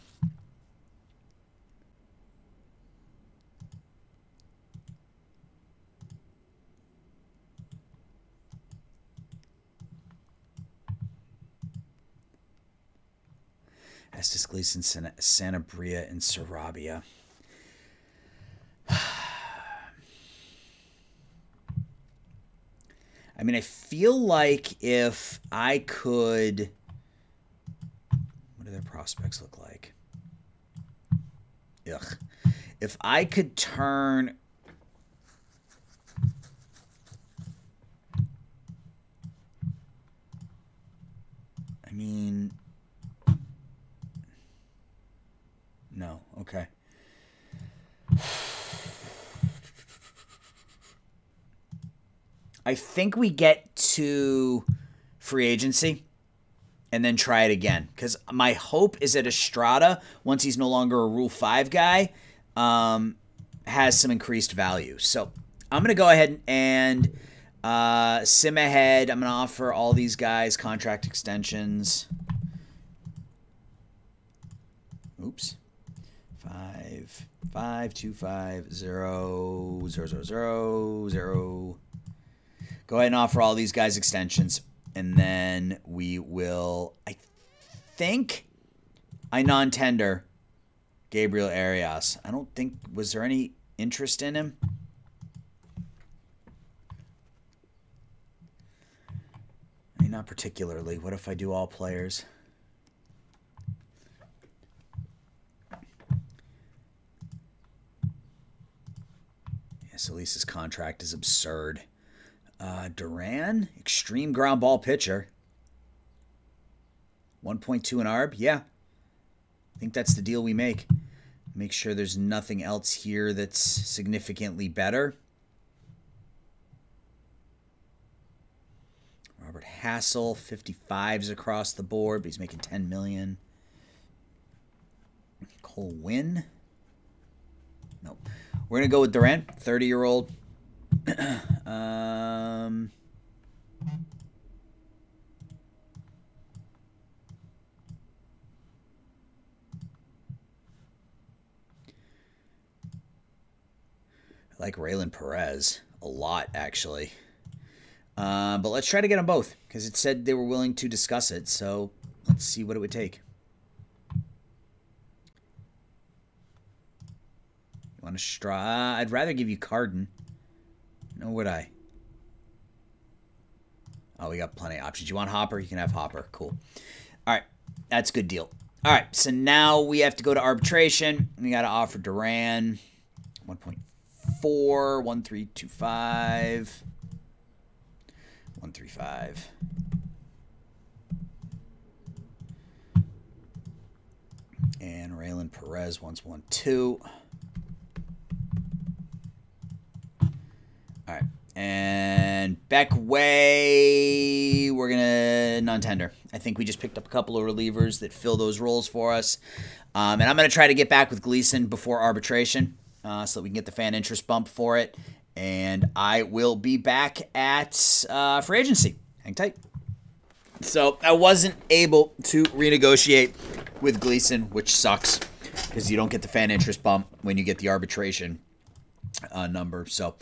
Estes Gleason, Sanabria, and Sarabia. I mean, I feel like if I could... What do their prospects look like? Ugh. If I could turn... I mean... No, okay. I think we get to free agency and then try it again. Because my hope is that Estrada, once he's no longer a Rule 5 guy, has some increased value. So I'm going to go ahead and sim ahead. I'm going to offer all these guys contract extensions. Oops. 552500000. Go ahead and offer all these guys extensions. And then we will, I think, I non-tender Gabriel Arias. I don't think, was there any interest in him? I mean, not particularly. What if I do all players? Yes, Elise's contract is absurd. Duran, extreme ground ball pitcher. 1.2 in ARB. Yeah. I think that's the deal we make. Make sure there's nothing else here that's significantly better. Robert Hassel, 55s across the board, but he's making $10 million. Cole Winn. Nope. We're going to go with Duran, 30-year-old. I like Raylan Perez a lot, actually. But let's try to get them both, because it said they were willing to discuss it. So let's see what it would take. You want to straw? I'd rather give you Carden. No, would I? Oh, we got plenty of options. You want Hopper? You can have Hopper. Cool. All right. That's a good deal. All right. So now we have to go to arbitration. We got to offer Duran 1.4, 1325, 135. And Raylan Perez wants 1.2. All right. And Beck Way, we're going to non-tender. I think we just picked up a couple of relievers that fill those roles for us. And I'm going to try to get back with Gleason before arbitration so that we can get the fan interest bump for it. And I will be back at free agency. Hang tight. So I wasn't able to renegotiate with Gleason, which sucks because you don't get the fan interest bump when you get the arbitration number. So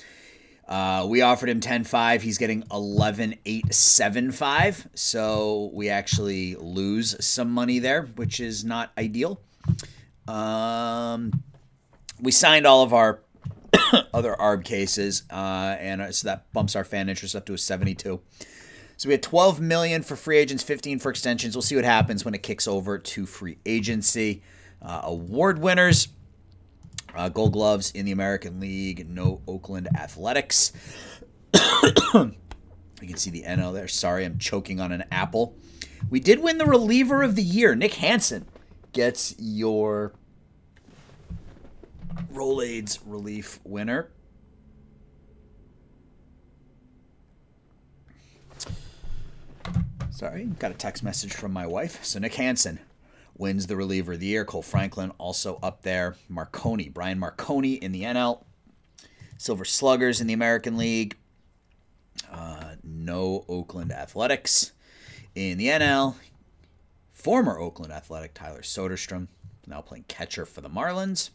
we offered him 10.5. He's getting 11.875. So we actually lose some money there, which is not ideal. We signed all of our other ARB cases, and so that bumps our fan interest up to a 72. So we had 12 million for free agents, 15 for extensions. We'll see what happens when it kicks over to free agency. Award winners. Gold Gloves in the American League. No Oakland Athletics. You can see the NL there. Sorry, I'm choking on an apple. We did win the reliever of the year. Nick Hansen gets your Rolaids relief winner. Sorry, got a text message from my wife. So Nick Hansen wins the reliever of the year. Cole Franklin also up there. Marconi, Brian Marconi in the NL. Silver Sluggers in the American League. No Oakland Athletics in the NL. Former Oakland Athletic Tyler Soderstrom, now playing catcher for the Marlins.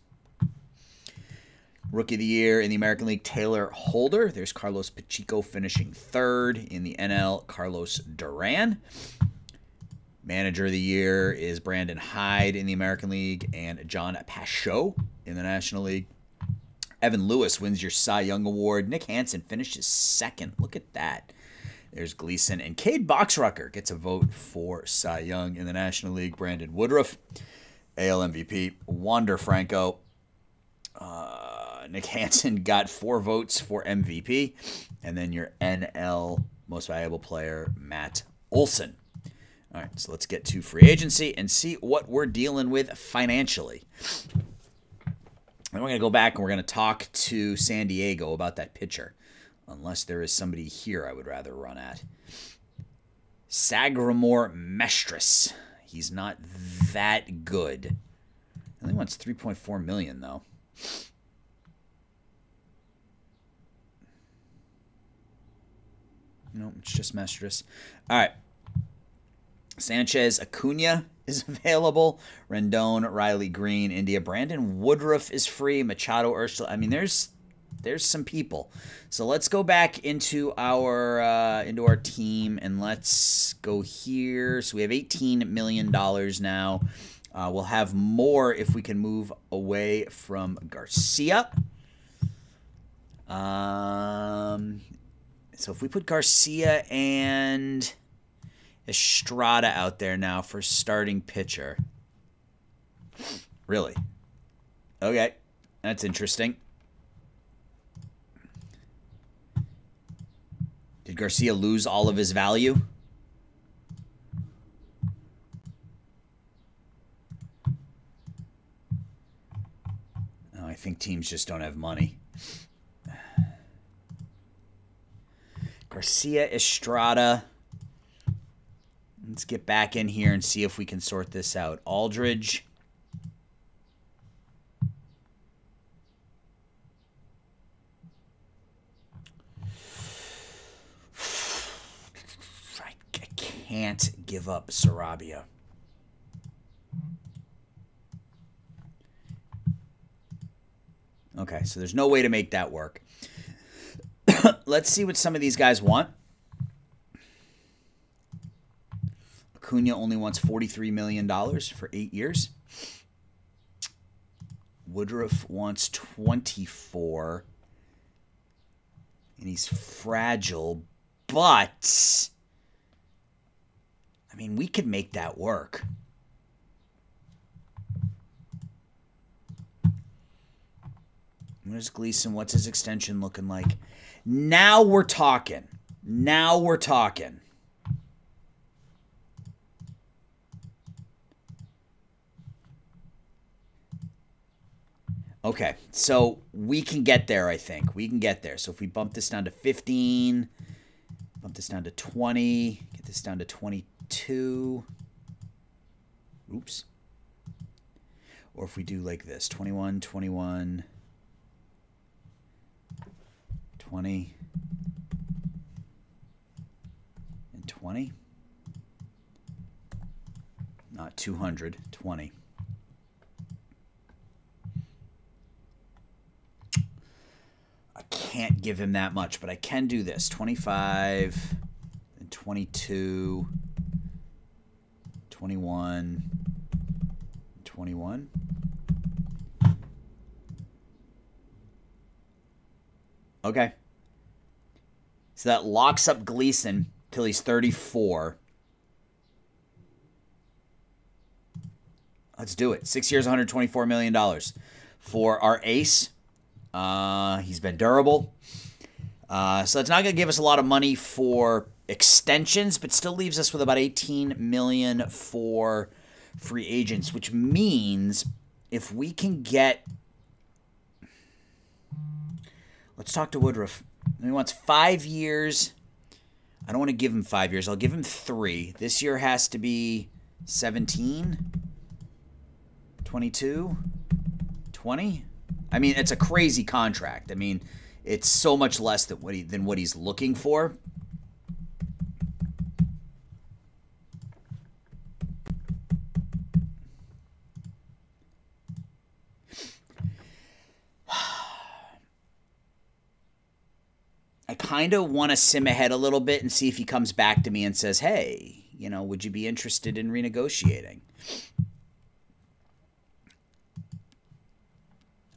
Rookie of the Year in the American League, Taylor Holder. There's Carlos Pacheco finishing third. In the NL, Carlos Duran. Manager of the Year is Brandon Hyde in the American League and John Pachot in the National League. Evan Lewis wins your Cy Young Award. Nick Hansen finishes second. Look at that. There's Gleason. And Cade Boxrucker gets a vote for Cy Young in the National League. Brandon Woodruff, AL MVP. Wander Franco. Nick Hansen got 4 votes for MVP. And then your NL Most Valuable Player, Matt Olson. All right, so let's get to free agency and see what we're dealing with financially. And we're going to go back and we're going to talk to San Diego about that pitcher. Unless there is somebody here I would rather run at. Sagramor Mestris. He's not that good. He only wants $3.4 million, though. No, it's just Mestris. All right. Sanchez Acuna is available. Rendon, Riley Green, India. Brandon Woodruff is free. Machado, Urshela. I mean, there's some people. So let's go back into our team and let's go here. So we have $18 million now. We'll have more if we can move away from Garcia. So if we put Garcia and Estrada out there now for starting pitcher. Really? Okay. That's interesting. Did Garcia lose all of his value? No, I think teams just don't have money. Garcia, Estrada. Let's get back in here and see if we can sort this out. Aldridge. I can't give up Sarabia. Okay, so there's no way to make that work. Let's see what some of these guys want. Acuna only wants $43 million for 8 years. Woodruff wants 24. And he's fragile, but I mean, we could make that work. Where's Gleason? What's his extension looking like? Now we're talking. Now we're talking. Okay, so we can get there, I think. We can get there. So if we bump this down to 15, bump this down to 20, get this down to 22. Oops. Or if we do like this, 21, 21, 20, and 20. Not 200, 20. I can't give him that much, but I can do this. 25, and 22, 21, 21. Okay. So that locks up Gleason till he's 34. Let's do it. 6 years, $124 million for our ace. He's been durable. So it's not going to give us a lot of money for extensions, but still leaves us with about $18 million for free agents, which means if we can get... Let's talk to Woodruff. He wants 5 years. I don't want to give him 5 years. I'll give him 3. This year has to be 17, 22, 20. I mean, it's a crazy contract. I mean, it's so much less than what he's looking for. I kind of want to sim ahead a little bit and see if he comes back to me and says, hey, you know, would you be interested in renegotiating?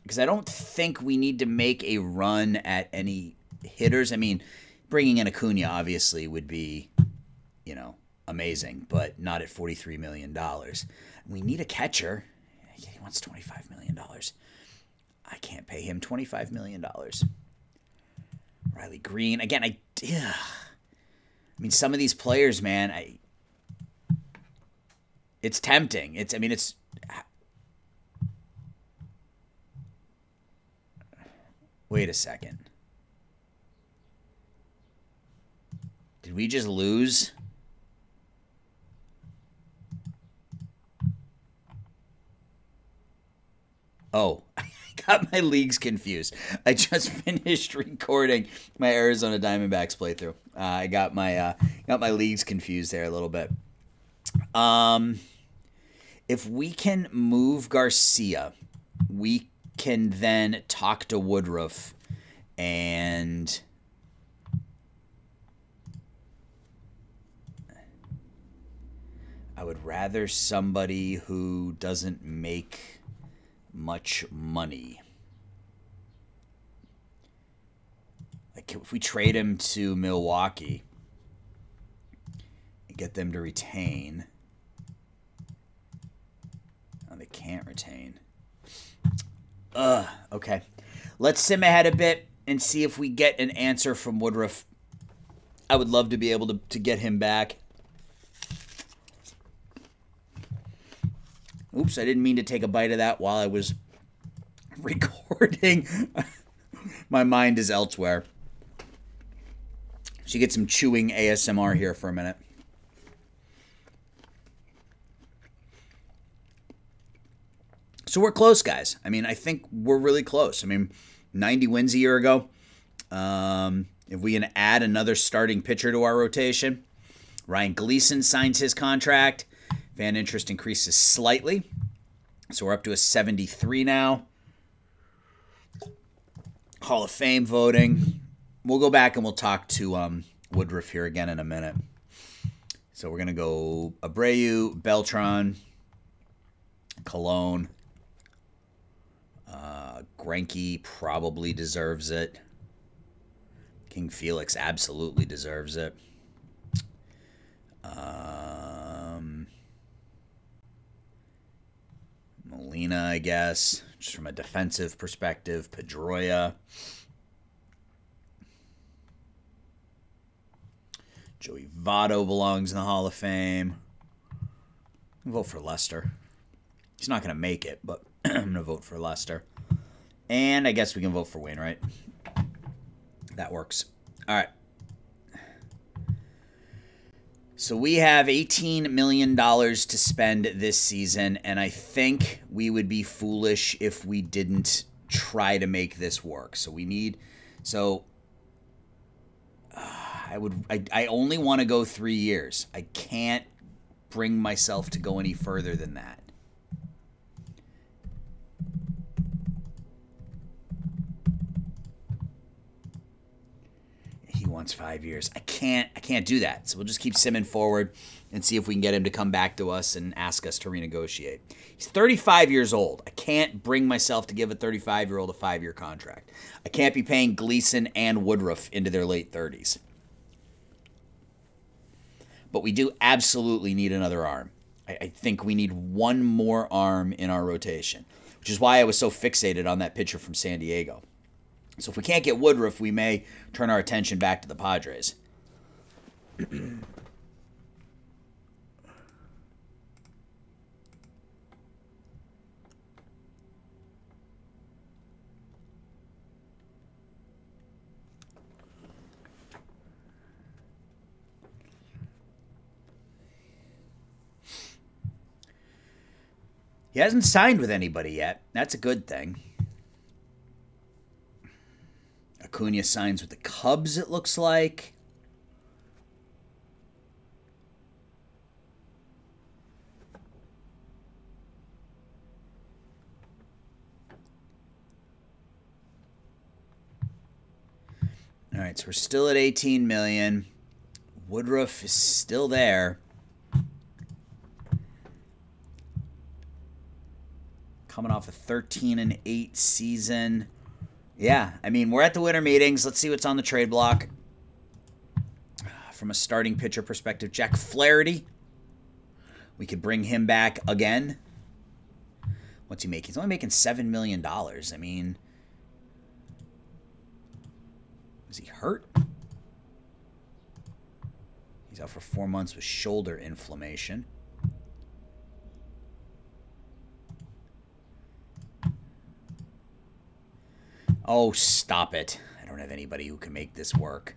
Because I don't think we need to make a run at any hitters. I mean, bringing in Acuna obviously would be, you know, amazing, but not at $43 million. We need a catcher. He wants $25 million. I I can't pay him $25 million. Riley Green. Again, I mean, some of these players, man, it's tempting. It's wait a second. Did we just lose? Oh, I got my leagues confused. I just finished recording my Arizona Diamondbacks playthrough. I got my leagues confused there a little bit. If we can move Garcia, we can then talk to Woodruff and I would rather somebody who doesn't make much money. Like if we trade him to Milwaukee and get them to retain. Oh, they can't retain. Okay. Let's sim ahead a bit and see if we get an answer from Woodruff. I would love to be able to get him back. Oops, I didn't mean to take a bite of that while I was recording. My mind is elsewhere. So you get some chewing ASMR here for a minute. So we're close, guys. I mean, I think we're really close. I mean, 90 wins a year ago. If we can add another starting pitcher to our rotation, Ryan Gleason signs his contract. Fan interest increases slightly. So we're up to a 73 now. Hall of Fame voting. We'll go back and we'll talk to Woodruff here again in a minute. So we're going to go Abreu, Beltran, Cologne. Greinke probably deserves it. King Felix absolutely deserves it. Molina, I guess, just from a defensive perspective. Pedroia. Joey Votto belongs in the Hall of Fame. I'll vote for Lester. He's not going to make it, but I'm going to vote for Lester. And I guess we can vote for Wainwright. That works. All right. So we have $18 million to spend this season, and I think we would be foolish if we didn't try to make this work. So we need... So I only want to go 3 years. I can't bring myself to go any further than that. He wants 5 years. I can't do that. So we'll just keep simming forward and see if we can get him to come back to us and ask us to renegotiate. He's 35 years old. I can't bring myself to give a 35-year-old a 5-year contract. I can't be paying Gleason and Woodruff into their late 30s. But we do absolutely need another arm. I think we need one more arm in our rotation, which is why I was so fixated on that pitcher from San Diego. So if we can't get Woodruff, we may turn our attention back to the Padres. He hasn't signed with anybody yet. That's a good thing. Acuna signs with the Cubs, it looks like. All right, so we're still at $18 million. Woodruff is still there. Coming off a 13-8 season. Yeah, I mean, we're at the winter meetings. Let's see what's on the trade block. From a starting pitcher perspective, Jack Flaherty. We could bring him back again. What's he making? He's only making $7 million. I mean, is he hurt? He's out for 4 months with shoulder inflammation. Oh, stop it. I don't have anybody who can make this work.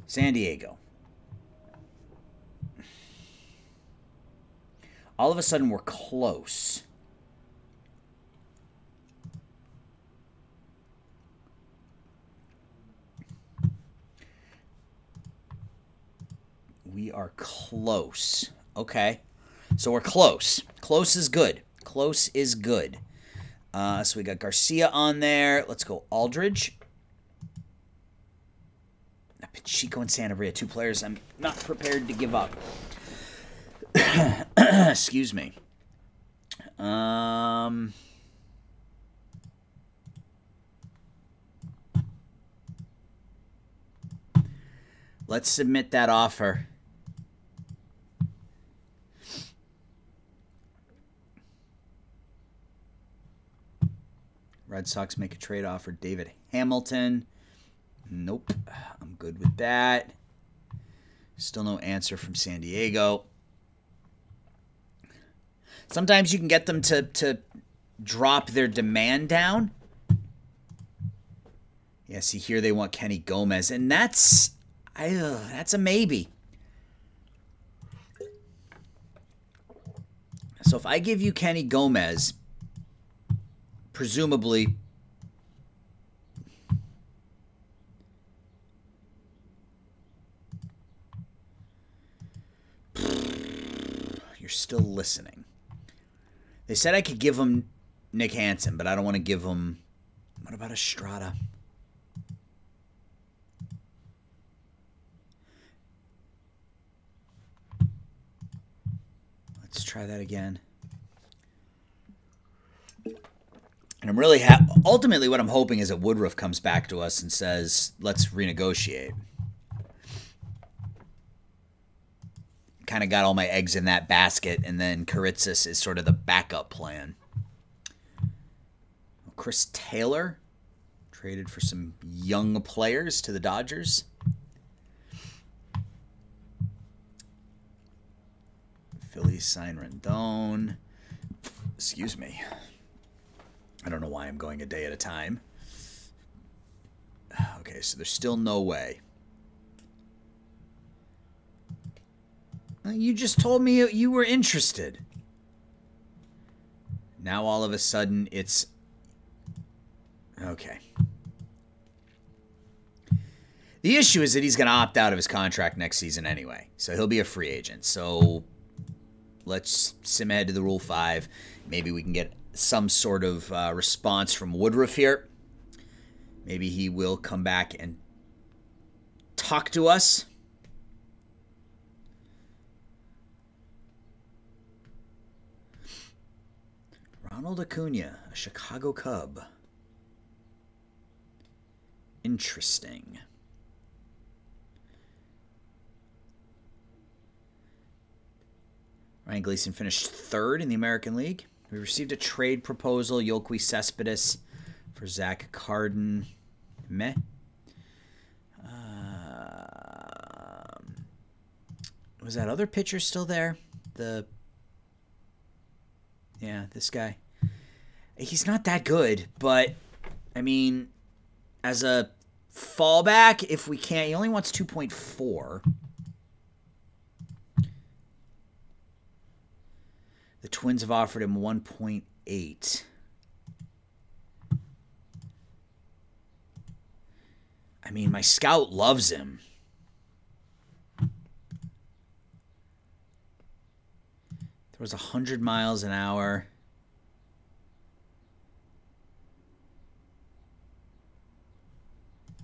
San Diego. All of a sudden, we're close. We are close. Okay. So we're close. Close is good. Close is good. So we got Garcia on there. Let's go Aldridge. Chico and Sanabria, 2 players I'm not prepared to give up. Excuse me. Let's submit that offer. Red Sox make a trade offer. David Hamilton. Nope. I'm good with that. Still no answer from San Diego. Sometimes you can get them to drop their demand down. Yeah, see here they want Kenny Gomez, and that's a maybe. So if I give you Kenny Gomez, presumably you're still listening. They said I could give him Nick Hansen, but I don't want to give him... What about Estrada? Let's try that again. And I'm really ultimately what I'm hoping is that Woodruff comes back to us and says, let's renegotiate. Kind of got all my eggs in that basket, and then Karitzis is sort of the backup plan. Chris Taylor traded for some young players to the Dodgers. Phillies sign Rendon. Excuse me. I don't know why I'm going a day at a time. Okay, so there's still no way. You just told me you were interested. Now all of a sudden it's... Okay. The issue is that he's going to opt out of his contract next season anyway. So he'll be a free agent. So let's sim ahead to the Rule 5. Maybe we can get some sort of response from Woodruff here. Maybe he will come back and talk to us. Ronald Acuna, a Chicago Cub. Interesting. Ryan Gleason finished 3rd in the American League. We received a trade proposal, Yoelqui Cespedes for Zach Carden. Meh. Was that other pitcher still there? Yeah, this guy. He's not that good, but, I mean, as a fallback, if we can't, he only wants 2.4. The Twins have offered him 1.8. I mean, my scout loves him. There was 100 miles an hour.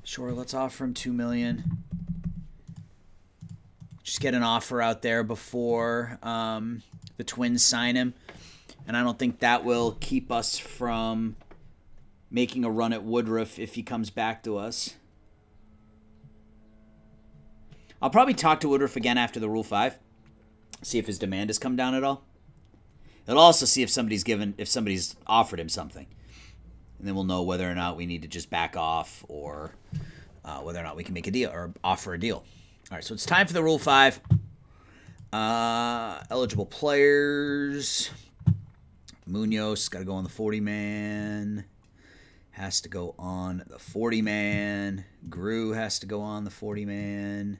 Sure, let's offer him $2 million. Just get an offer out there before the Twins sign him. And I don't think that will keep us from making a run at Woodruff if he comes back to us. I'll probably talk to Woodruff again after the Rule 5. See if his demand has come down at all. It'll also see if somebody's offered him something. And then we'll know whether or not we need to just back off or whether or not we can make a deal or offer a deal. All right, so it's time for the Rule 5. Eligible players. Munoz got to go on the 40-man. Has to go on the 40-man. Grew has to go on the 40-man.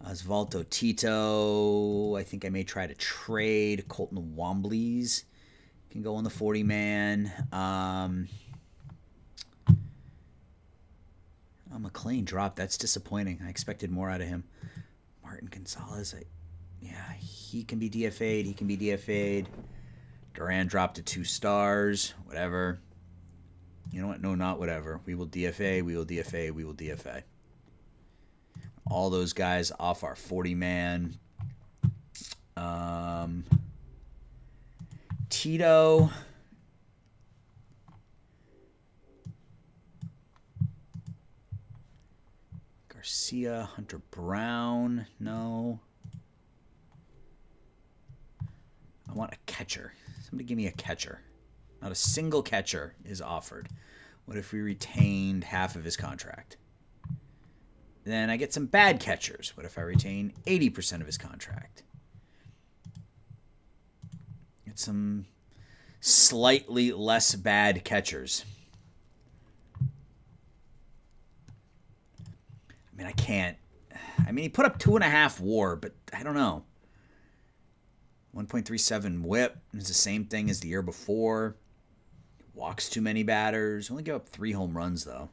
Osvaldo Tito, I think I may try to trade. Colton Wombleys can go on the 40-man. McLean dropped. That's disappointing. I expected more out of him. Martin Gonzalez, yeah, he can be DFA'd. He can be DFA'd. Duran dropped to 2 stars. Whatever. You know what? No, not whatever. We will DFA. We will DFA. We will DFA. All those guys off our 40-man. Tito. Garcia. Hunter Brown. No. I want a catcher. Somebody give me a catcher. Not a single catcher is offered. What if we retained half of his contract? Then I get some bad catchers. What if I retain 80% of his contract? Get some slightly less bad catchers. I mean, I can't. I mean, he put up 2.5 WAR, but I don't know. 1.37 whip is the same thing as the year before. Walks too many batters. Only gave up 3 home runs, though.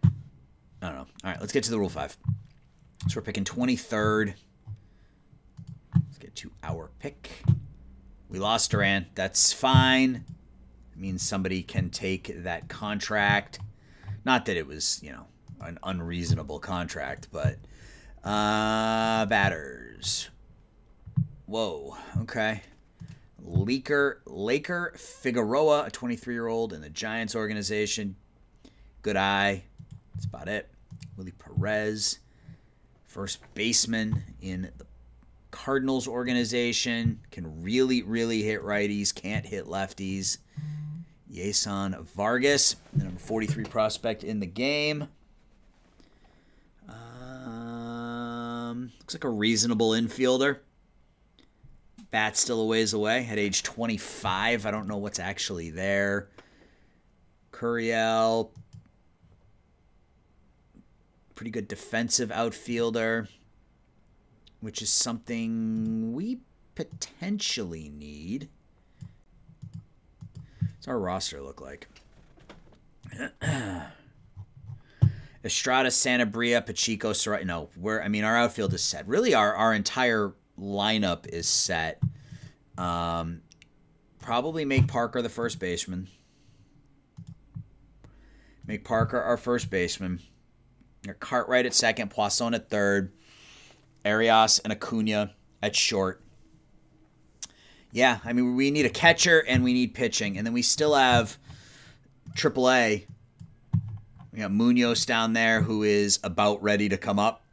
I don't know. All right, let's get to the Rule 5. So we're picking 23rd. Let's get to our pick. We lost Duran. That's fine. It means somebody can take that contract. Not that it was, you know, an unreasonable contract, but batters. Whoa, okay. Laker Figueroa, a 23-year-old in the Giants organization. Good eye. That's about it. Willie Perez, first baseman in the Cardinals organization. Can really, really hit righties. Can't hit lefties. Yason Vargas, the number 43 prospect in the game. Looks like a reasonable infielder. Bat's still a ways away at age 25. I don't know what's actually there. Curiel, pretty good defensive outfielder, which is something we potentially need. What's our roster look like? Estrada, Sanabria, Pacheco, Soraya. No, our outfield is set. Really, our entire lineup is set. Probably make Parker the first baseman. Make Parker our first baseman. Cartwright at second, Poisson at third, Arias and Acuna at short. Yeah, I mean, we need a catcher and we need pitching. And then we still have AAA. We got Munoz down there who is about ready to come up.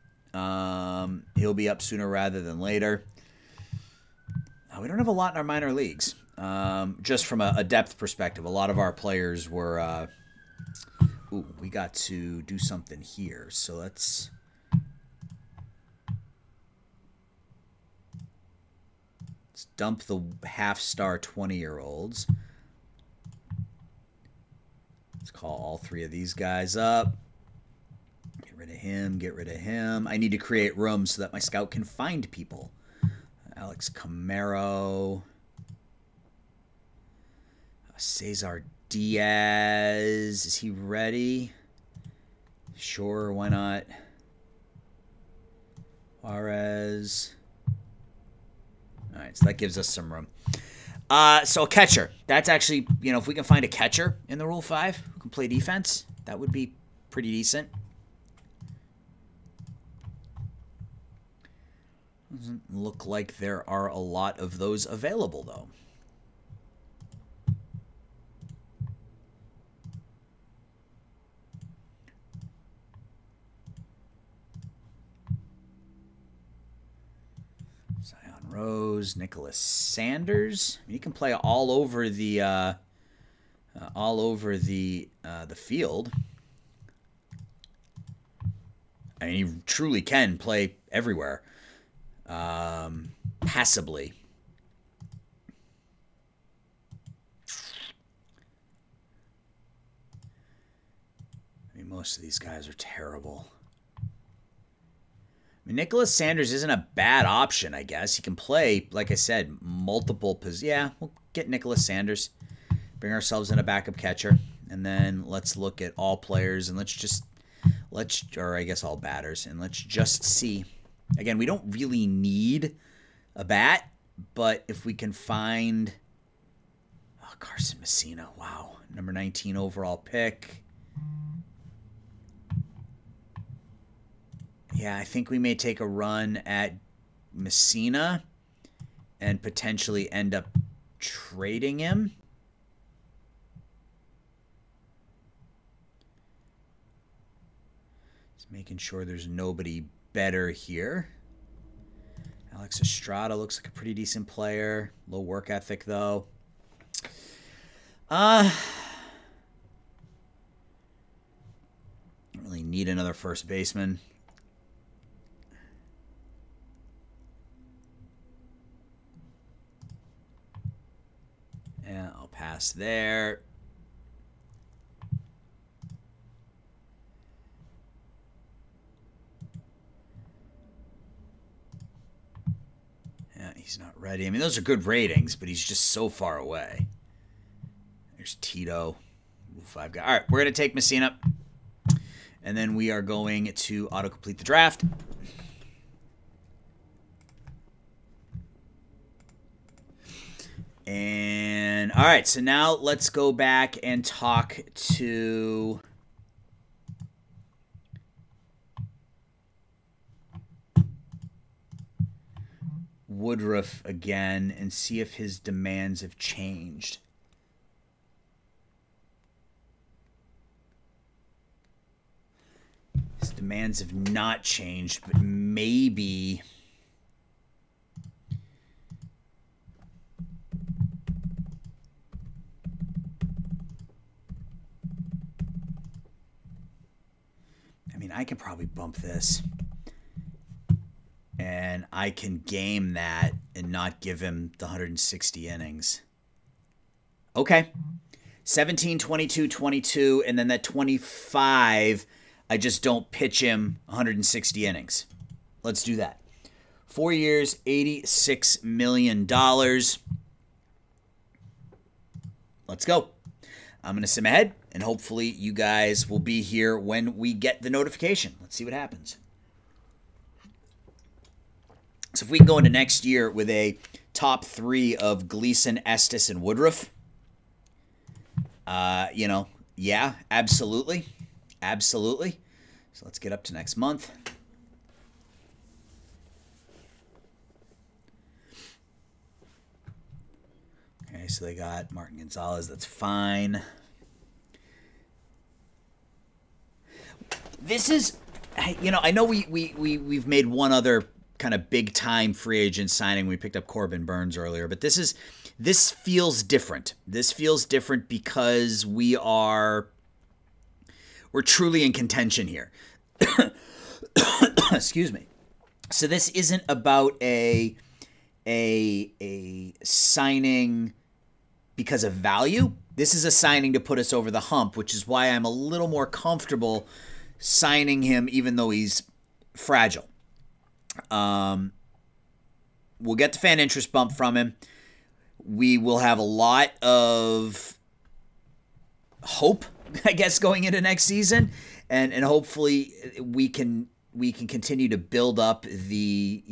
He'll be up sooner rather than later. We don't have a lot in our minor leagues. Just from a depth perspective, a lot of our players were... we got to do something here. So let's dump the half-star 20-year-olds. Let's call all 3 of these guys up. Get rid of him, get rid of him. I need to create room so that my scout can find people. Alex Camaro. Cesar Diaz. Is he ready? Sure, why not? Juarez. All right, so that gives us some room. So a catcher. That's actually, if we can find a catcher in the Rule 5 who can play defense, that would be pretty decent. Doesn't look like there are a lot of those available, though. Zion Rose, Nicholas Sanders. He can play all over the field. I mean, he truly can play everywhere, passably. I mean, most of these guys are terrible. I mean, Nicholas Sanders isn't a bad option, I guess. He can play, like I said, multiple positions. Yeah, we'll get Nicholas Sanders. Bring ourselves in a backup catcher. And then let's look at all players and or I guess all batters. And let's just see. Again, we don't really need a bat, but if we can find... Oh, Carson Messina. Wow. Number 19 overall pick. Yeah, I think we may take a run at Messina and potentially end up trading him. Just making sure there's nobody better here. Alex Estrada looks like a pretty decent player. Low work ethic, though. Don't really need another first baseman. Yeah, I'll pass there. Yeah, he's not ready. I mean, those are good ratings, but he's just so far away. There's Tito. 5 guy. All right, we're going to take Messina. And then we are going to autocomplete the draft. And all right, so now let's go back and talk to Woodruff again and see if his demands have changed. His demands have not changed, but maybe... I mean, I can probably bump this. And I can game that and not give him the 160 innings. Okay. 17, 22, 22, and then that 25, I just don't pitch him 160 innings. Let's do that. 4 years, $86 million. Let's go. I'm going to sim ahead, and hopefully you guys will be here when we get the notification. Let's see what happens. So if we can go into next year with a top 3 of Gleason, Estes, and Woodruff, you know, yeah, absolutely. Absolutely. So let's get up to next month. Okay, so they got Martin Gonzalez. That's fine. This is, you know, I know we've made one other kind of big time free agent signing. We picked up Corbin Burns earlier, but this feels different. This feels different because we're truly in contention here. Excuse me. So this isn't about a signing because of value. This is a signing to put us over the hump, which is why I'm a little more comfortable signing him even though he's fragile. We'll get the fan interest bump from him. We will have a lot of hope, I guess, going into next season, and hopefully we can continue to build up the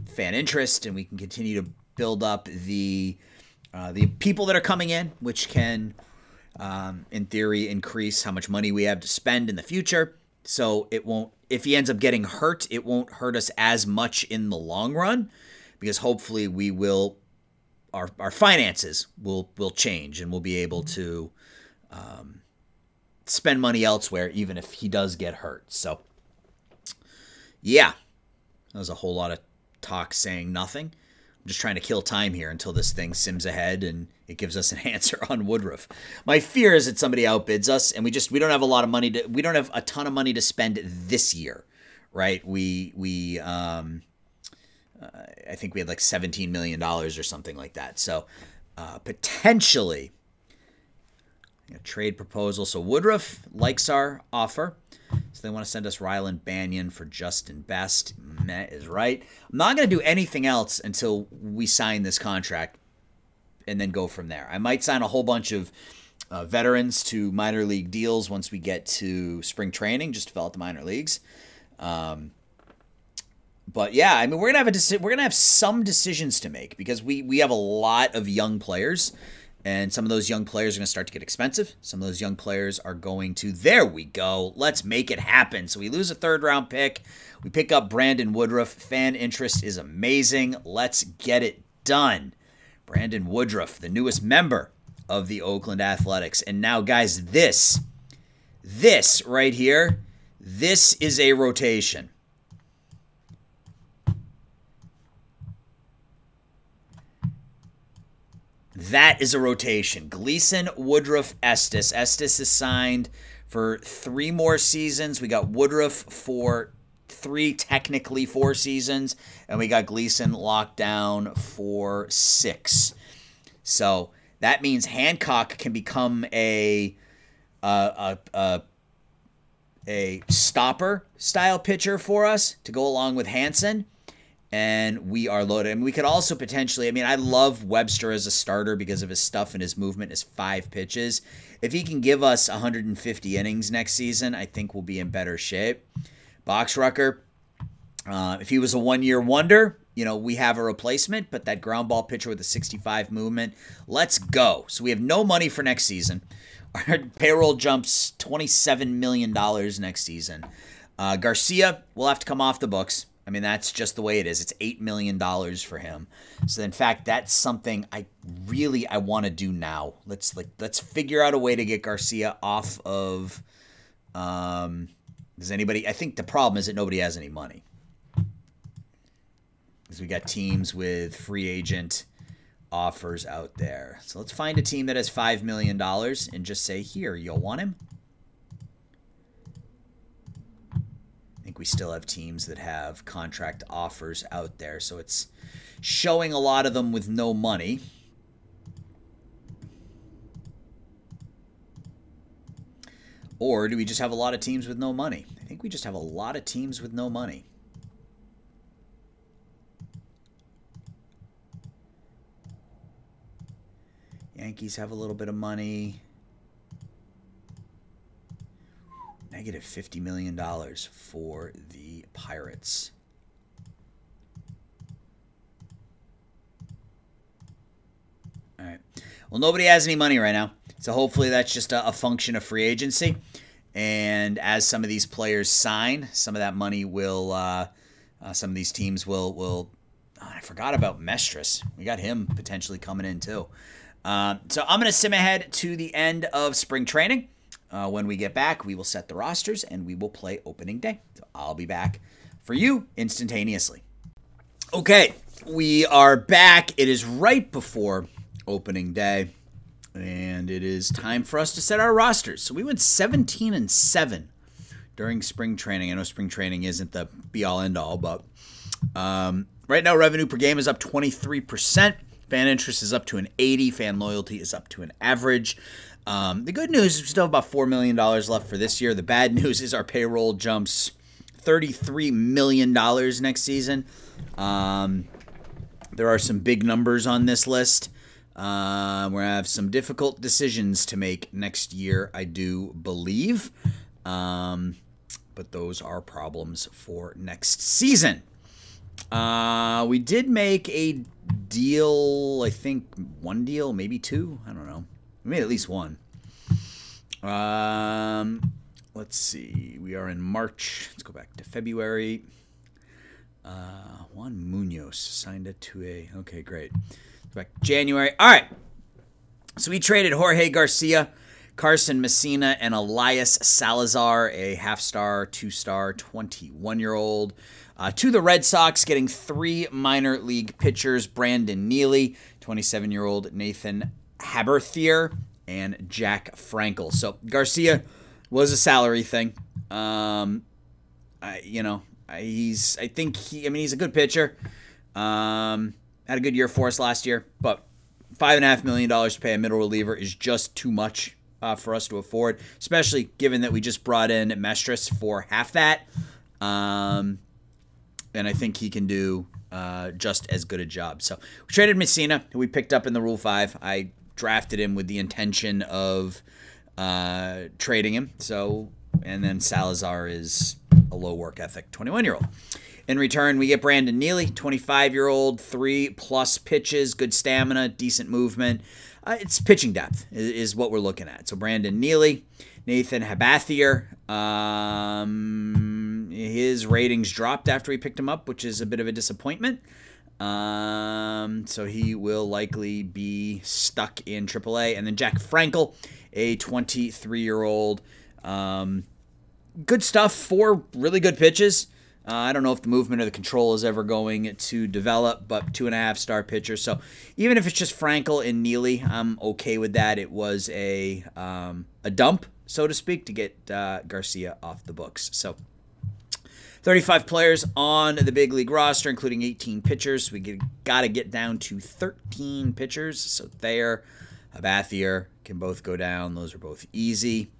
fan interest, and we can continue to build up the people that are coming in, which can, in theory, increase how much money we have to spend in the future. So it won't. If he ends up getting hurt, it won't hurt us as much in the long run, because hopefully we will, our finances will change, and we'll be able to spend money elsewhere, even if he does get hurt. So, yeah, that was a whole lot of talk saying nothing. I'm just trying to kill time here until this thing sims ahead and it gives us an answer on Woodruff. My fear is that somebody outbids us, and we don't have a lot of money we don't have a ton of money to spend this year, right? I think we had like $17 million or something like that. So potentially a trade proposal. So Woodruff likes our offer. So they want to send us Ryland Banyan for Justin Best. That is right. I'm not going to do anything else until we sign this contract and then go from there. I might sign a whole bunch of veterans to minor league deals once we get to spring training, just to fill out the minor leagues. But yeah, I mean, we're gonna have some decisions to make because we have a lot of young players, and some of those young players are gonna start to get expensive. Some of those young players are going to. There we go. Let's make it happen. So we lose a 3rd-round pick. We pick up Brandon Woodruff. Fan interest is amazing. Let's get it done. Brandon Woodruff, the newest member of the Oakland Athletics, and now, guys, this right here, this is a rotation. That is a rotation. Gleason, Woodruff, Estes. Estes is signed for 3 more seasons. We got Woodruff for 3, technically 4 seasons. And we got Gleason locked down for 6. So that means Hancock can become a stopper style pitcher for us to go along with Hansen. And we are loaded. And we could also potentially, I mean, I love Webster as a starter because of his stuff and his movement, his 5 pitches. If he can give us 150 innings next season, I think we'll be in better shape. Boxrucker, if he was a 1-year wonder, we have a replacement, but that ground ball pitcher with a 65 movement, let's go. So we have no money for next season. Our payroll jumps $27 million next season. Garcia will have to come off the books. I mean, that's just the way it is. It's $8 million for him. So, in fact, that's something I want to do now. Let's figure out a way to get Garcia off of. Does anybody? I think the problem is that nobody has any money, because we got teams with free agent offers out there. So let's find a team that has $5 million and just say, here, you'll want him. I think we still have teams that have contract offers out there, so it's showing a lot of them with no money. Or do we just have a lot of teams with no money? I think we just have a lot of teams with no money. Yankees have a little bit of money. Negative $50 million for the Pirates. All right. Well, nobody has any money right now. So hopefully that's just a function of free agency. And as some of these players sign, some of that money will, some of these teams will oh, I forgot about Mestris. We got him potentially coming in too. So I'm going to sim ahead to the end of spring training. When we get back, we will set the rosters and we will play opening day. So I'll be back for you instantaneously. Okay, we are back. It is right before opening day, and it is time for us to set our rosters. So we went 17-7 during spring training. I know spring training isn't the be-all, end-all, but right now revenue per game is up 23%. Fan interest is up to an 80. Fan loyalty is up to an average. The good news is we still have about $4 million left for this year. The bad news is our payroll jumps $33 million next season. There are some big numbers on this list. We're going to have some difficult decisions to make next year, I do believe. But those are problems for next season. We did make a deal, I think one deal, maybe 2. I don't know. We made at least 1. Let's see. We are in March. Let's go back to February. Juan Munoz signed it to a... Okay, great. Go back to January. All right. So we traded Jorge Garcia, Carson Messina and Elias Salazar, a half-star, 2-star, 21-year-old. To the Red Sox, getting 3 minor league pitchers, Brandon Neely, 27-year-old Nathan Haberthier, and Jack Frankel. So Garcia was a salary thing. He's a good pitcher. Had a good year for us last year, but $5.5 million to pay a middle reliever is just too much for us to afford, especially given that we just brought in Mestris for half that. And I think he can do just as good a job. So we traded Messina, who we picked up in the Rule 5. I drafted him with the intention of trading him. And then Salazar is a low work ethic 21-year-old. In return, we get Brandon Neely, 25-year-old, 3+ pitches, good stamina, decent movement. It's pitching depth is what we're looking at. So Brandon Neely, Nathan Haberthier. His ratings dropped after we picked him up, which is a bit of a disappointment. So he will likely be stuck in AAA. And then Jack Frankel, a 23-year-old. Good stuff, 4 really good pitches. I don't know if the movement or the control is ever going to develop, but 2.5-star pitcher. So even if it's just Frankel and Neely, I'm okay with that. It was a dump, so to speak, to get Garcia off the books. So 35 players on the big league roster, including 18 pitchers. We got to get down to 13 pitchers. So Thayer, Haberthier can both go down. Those are both easy.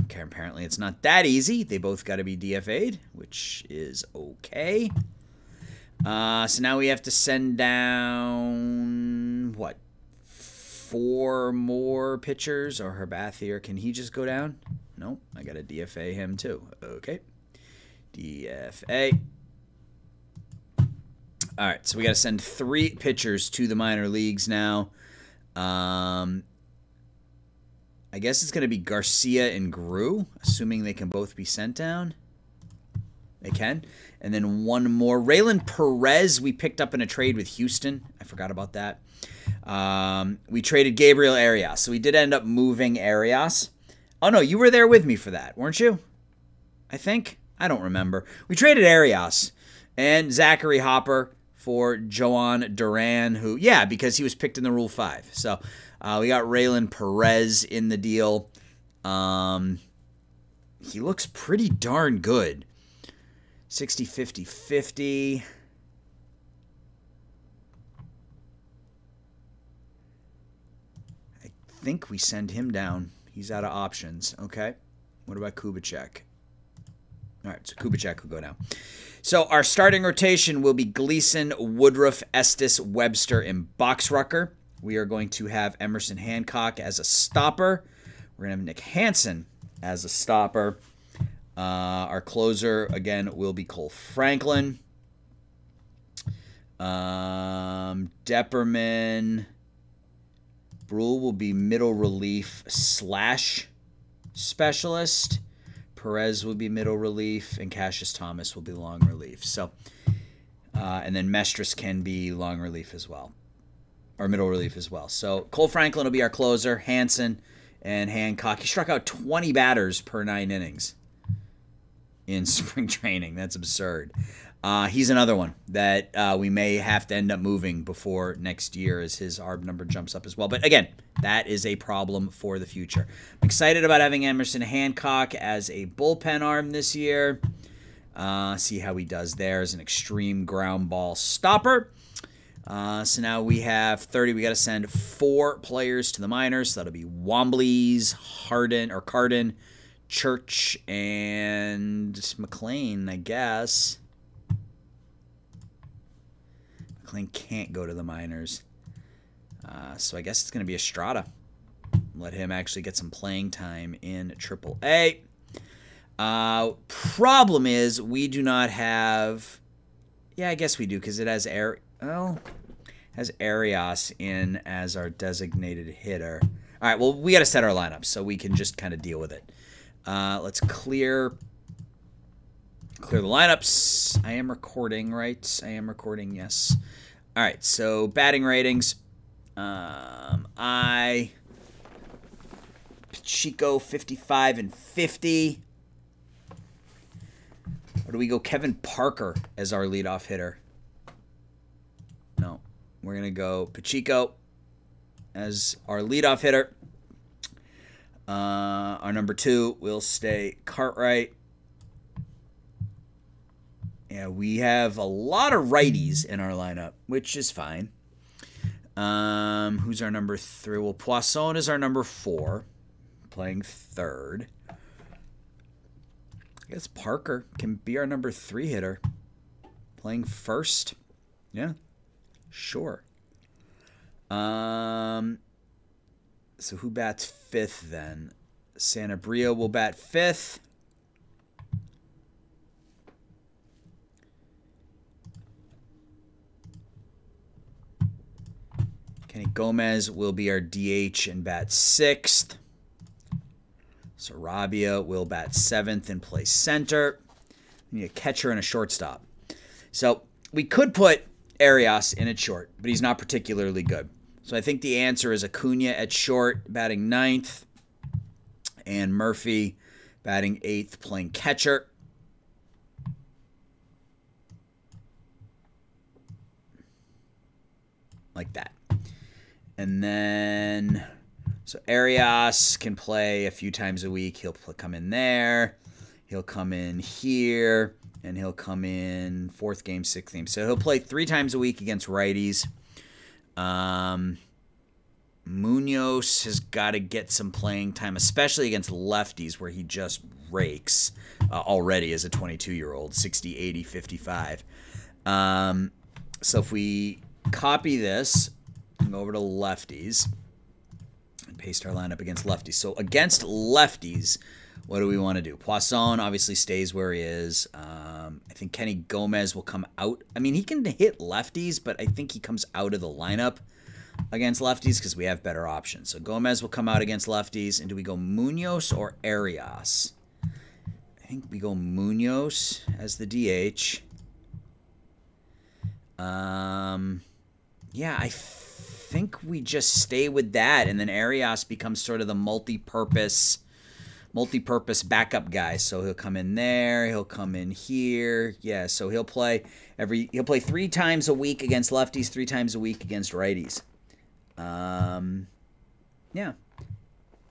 Apparently it's not that easy. They both got to be DFA'd, which is okay. So now we have to send down, 4 more pitchers? Or Haberthier, can he just go down? No, I got to DFA him too. Okay. DFA. All right, so we got to send 3 pitchers to the minor leagues now. I guess it's going to be Garcia and Gru, assuming they can both be sent down. They can. And then 1 more. Raylan Perez, we picked up in a trade with Houston. I forgot about that. We traded Gabriel Arias. So we did end up moving Arias. Oh, no, you were there with me for that, weren't you? I think. I don't remember. We traded Arias and Zachary Hopper for Joan Duran, who, because he was picked in the Rule 5. So we got Raylan Perez in the deal. He looks pretty darn good. 60, 50, 50. I think we send him down. He's out of options. Okay. What about Kubicek? All right, so Kubicek will go down. So our starting rotation will be Gleason, Woodruff, Estes, Webster, and Boxrucker. We are going to have Emerson Hancock as a stopper. We're going to have Nick Hansen as a stopper. Our closer, again, will be Cole Franklin. Depperman. Brule will be middle relief / specialist. Perez will be middle relief, and Cassius Thomas will be long relief. So, and then Mestris can be long relief as well, or middle relief as well. So Cole Franklin will be our closer. Hansen and Hancock. He struck out 20 batters per 9 innings in spring training. That's absurd. He's another one that we may have to end up moving before next year as his ARB number jumps up as well. But again, that is a problem for the future. I'm excited about having Emerson Hancock as a bullpen arm this year. See how he does there as an extreme ground ball stopper. So now we have 30. We got to send 4 players to the minors. So that'll be Wombly's, Cardin, Church, and McLean, I guess. McLean can't go to the minors. So I guess it's going to be Estrada. Let him actually get some playing time in AAA. Problem is we do not have... Yeah, I guess we do because it has has Arias in as our designated hitter. All right, well, we got to set our lineup so we can just kind of deal with it. Let's clear the lineups. I am recording, right? I am recording, yes. All right, so batting ratings. I Pacheco, 55 and 50. Or do we go Kevin Parker as our leadoff hitter? No. We're going to go Pacheco as our leadoff hitter. Our number 2 will stay Cartwright. Yeah, we have a lot of righties in our lineup, which is fine. Who's our number 3? Well, Poisson is our number 4, playing third. I guess Parker can be our number 3 hitter, playing first. Yeah, sure. So who bats 5th then? Sanabria will bat 5th. Kenny Gomez will be our DH and bat 6th. Sarabia will bat 7th and play center. We need a catcher and a shortstop. So we could put Arias in at short, but he's not particularly good. So I think the answer is Acuna at short, batting 9th, and Murphy batting 8th, playing catcher. Like that. And then, so Arias can play a few times a week. He'll come in there. He'll come in here. And he'll come in 4th game, 6th game. So he'll play 3 times a week against righties. Munoz has got to get some playing time, especially against lefties where he just rakes already as a 22-year-old, 60, 80, 55. So if we copy this and go over to lefties and paste our lineup against lefties. So against lefties, what do we want to do? Poisson obviously stays where he is. I think Kenny Gomez will come out. I mean, he can hit lefties, but I think he comes out of the lineup against lefties because we have better options. So Gomez will come out against lefties. And do we go Munoz or Arias? I think we go Munoz as the DH. Yeah, I think we just stay with that, and then Arias becomes sort of the multi-purpose backup guy. So he'll come in there, he'll come in here. Yeah, so he'll play 3 times a week against lefties, 3 times a week against righties. Yeah.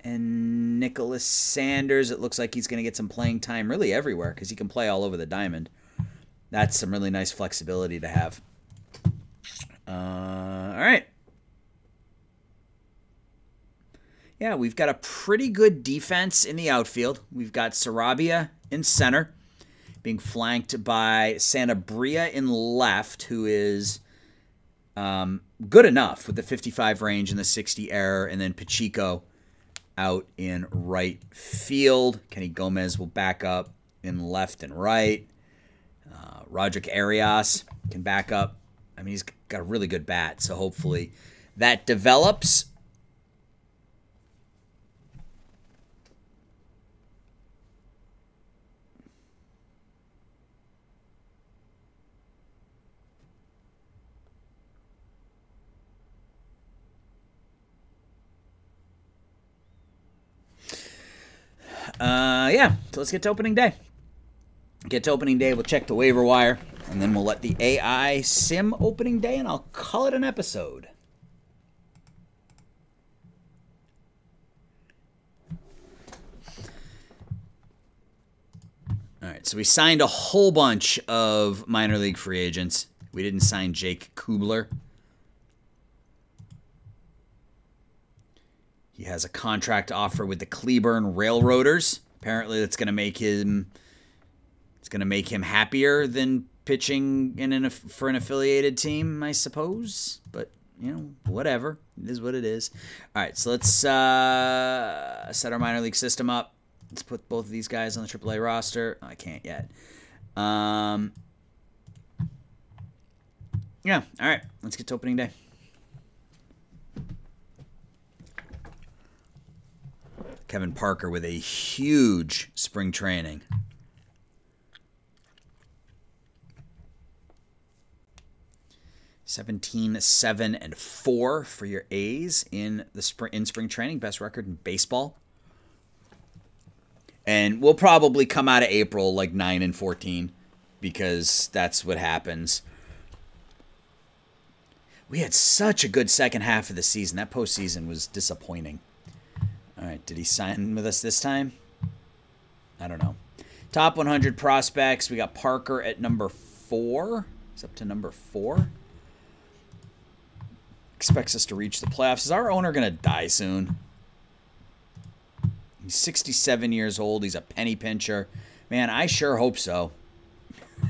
And Nicholas Sanders, it looks like he's going to get some playing time really everywhere because he can play all over the diamond. That's some really nice flexibility to have. All right. Yeah, we've got a pretty good defense in the outfield. We've got Sarabia in center, being flanked by Sanabria in left, who is good enough with the 55 range and the 60 error, and then Pacheco out in right field. Kenny Gomez will back up in left and right. Roderick Arias can back up. I mean, he's got a really good bat, so hopefully that develops. Yeah, so let's get to opening day. We'll check the waiver wire, and then we'll let the AI sim opening day, and I'll call it an episode. All right, so we signed a whole bunch of minor league free agents. We didn't sign Jake Kubler. He has a contract offer with the Cleburne Railroaders. Apparently, that's going to make him. It's going to make him happier than pitching for an affiliated team, I suppose. But whatever. It is what it is. All right, so let's set our minor league system up. Let's put both of these guys on the AAA roster. I can't yet. Yeah. All right. Let's get to opening day. Kevin Parker with a huge spring training. 17-7-4 for your A's in spring training. Best record in baseball. And we'll probably come out of April like 9-14 because that's what happens. We had such a good second half of the season. That postseason was disappointing. All right, did he sign with us this time? I don't know. Top 100 prospects. We got Parker at number 4. He's up to number 4. Expects us to reach the playoffs. Is our owner going to die soon? He's 67 years old. He's a penny pincher. Man, I sure hope so.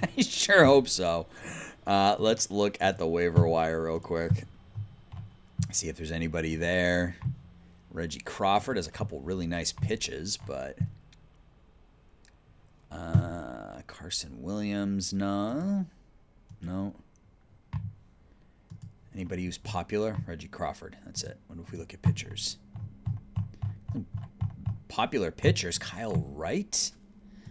I sure hope so. Let's look at the waiver wire real quick. See if there's anybody there. Reggie Crawford has a couple really nice pitches, but Carson Williams, no. Anybody who's popular? Reggie Crawford. That's it. What if we look at pitchers? Popular pitchers, Kyle Wright.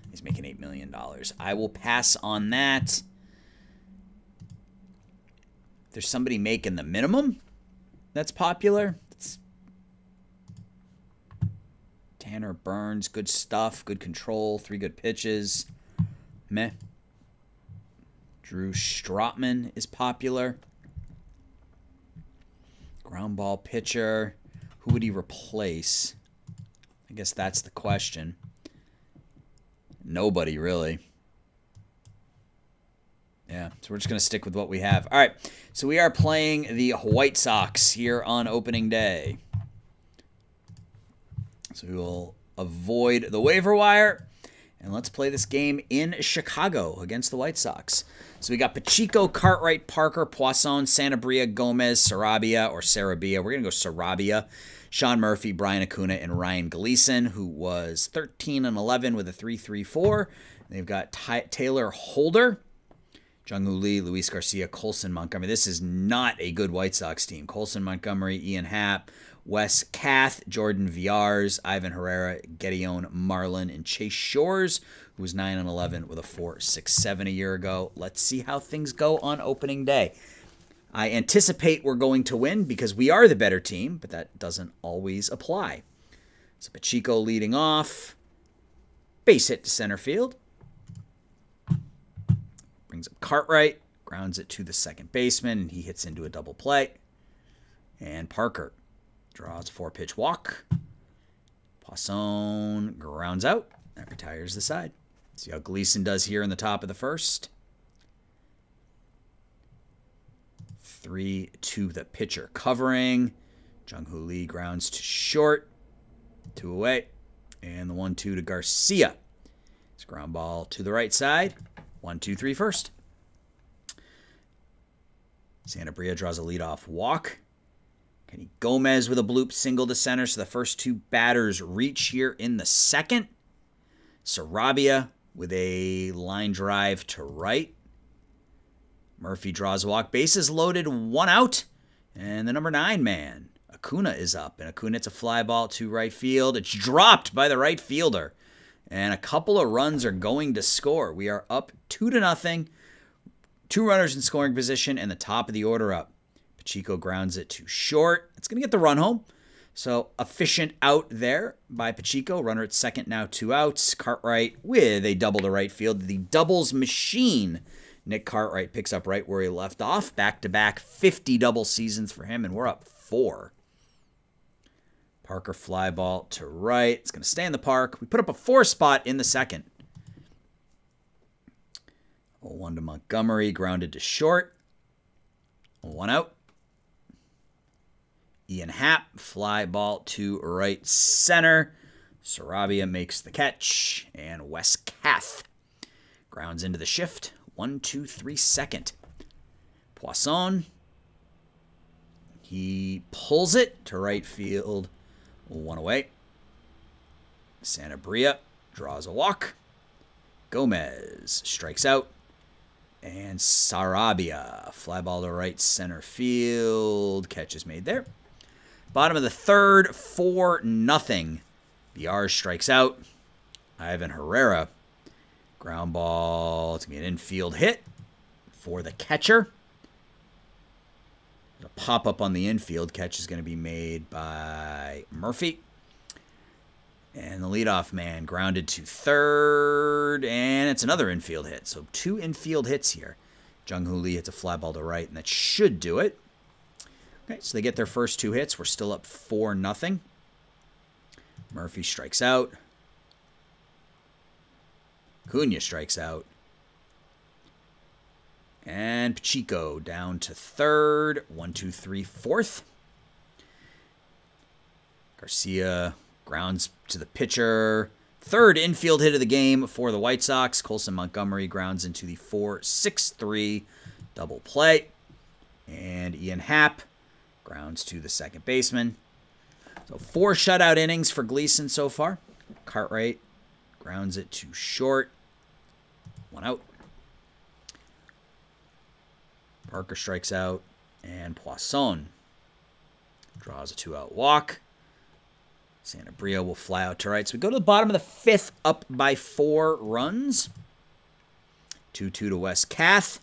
He's making $8 million. I will pass on that. There's somebody making the minimum that's popular. It's Tanner Burns, good stuff, good control, 3 good pitches. Meh. Drew Strotman is popular. Ground ball pitcher. Who would he replace? I guess that's the question. Nobody, really. Yeah, so we're just going to stick with what we have. All right, so we are playing the White Sox here on opening day. So we will avoid the waiver wire, and let's play this game in Chicago against the White Sox. So we got Pacheco, Cartwright, Parker, Poisson, Santabria, Gomez, Sarabia, or Sarabia. We're going to go Sarabia. Sean Murphy, Brian Acuna, and Ryan Gleason, who was 13-11 with a 3.34. They've got Taylor Holder, Jung-Hoo Lee, Luis Garcia, Colson Montgomery. This is not a good White Sox team. Colson Montgomery, Ian Happ, Wes Kath, Jordan Viars, Ivan Herrera, Gedeon Marlin, and Chase Shores, who was 9-11 with a 4.67 a year ago. Let's see how things go on opening day. I anticipate we're going to win because we are the better team, but that doesn't always apply. So Pacheco leading off. Base hit to center field. Brings up Cartwright. Grounds it to the second baseman, and he hits into a double play. And Parker draws a 4-pitch walk. Poisson grounds out. That retires the side. See how Gleason does here in the top of the first. 3-2 the pitcher covering. Jung-Hoo Lee grounds to short. 2 away. And the 1-2 to Garcia. It's ground ball to the right side. 1-2-3 first. Santabria draws a leadoff walk. Kenny Gomez with a bloop single to center. So the first 2 batters reach here in the second. Sarabia with a line drive to right. Murphy draws a walk. Bases loaded, 1 out. And the number 9 man, Acuna, is up. And Acuna hits a fly ball to right field. It's dropped by the right fielder. And a couple of runs are going to score. We are up 2-0. 2 runners in scoring position and the top of the order up. Pacheco grounds it to short. It's going to get the run home. So efficient out there by Pacheco. Runner at second, now 2 outs. Cartwright with a double to right field. The doubles machine. Nick Cartwright picks up right where he left off. Back-to-back 50 double seasons for him, and we're up 4. Parker fly ball to right. It's going to stay in the park. We put up a 4 spot in the second. 0-1 to Montgomery, grounded to short. 1 out. Ian Happ, fly ball to right center. Sarabia makes the catch, and Wes Kath grounds into the shift. 1-2-3 second. Poisson. He pulls it to right field. 1 away. Santabria draws a walk. Gomez strikes out. And Sarabia, fly ball to right center field. Catch is made there. Bottom of the third, 4-0. Viars strikes out. Ivan Herrera. Ground ball. It's going to be an infield hit for the catcher. A pop-up on the infield. Catch is going to be made by Murphy. And the leadoff man grounded to third, and it's another infield hit. So 2 infield hits here. Jung-Hoo Lee hits a fly ball to right, and that should do it. Okay, so they get their first 2 hits. We're still up 4-0. Murphy strikes out. Cunha strikes out. And Pacheco down to third. 1, 2, 3, fourth. Garcia grounds to the pitcher. Third infield hit of the game for the White Sox. Colson Montgomery grounds into the 4-6-3 double play. And Ian Happ grounds to the second baseman. So 4 shutout innings for Gleason so far. Cartwright grounds it to short. 1 out. Parker strikes out. And Poisson draws a 2-out walk. Sanabria will fly out to right. So we go to the bottom of the 5th, up by 4 runs. 2-2 to Wes Kath.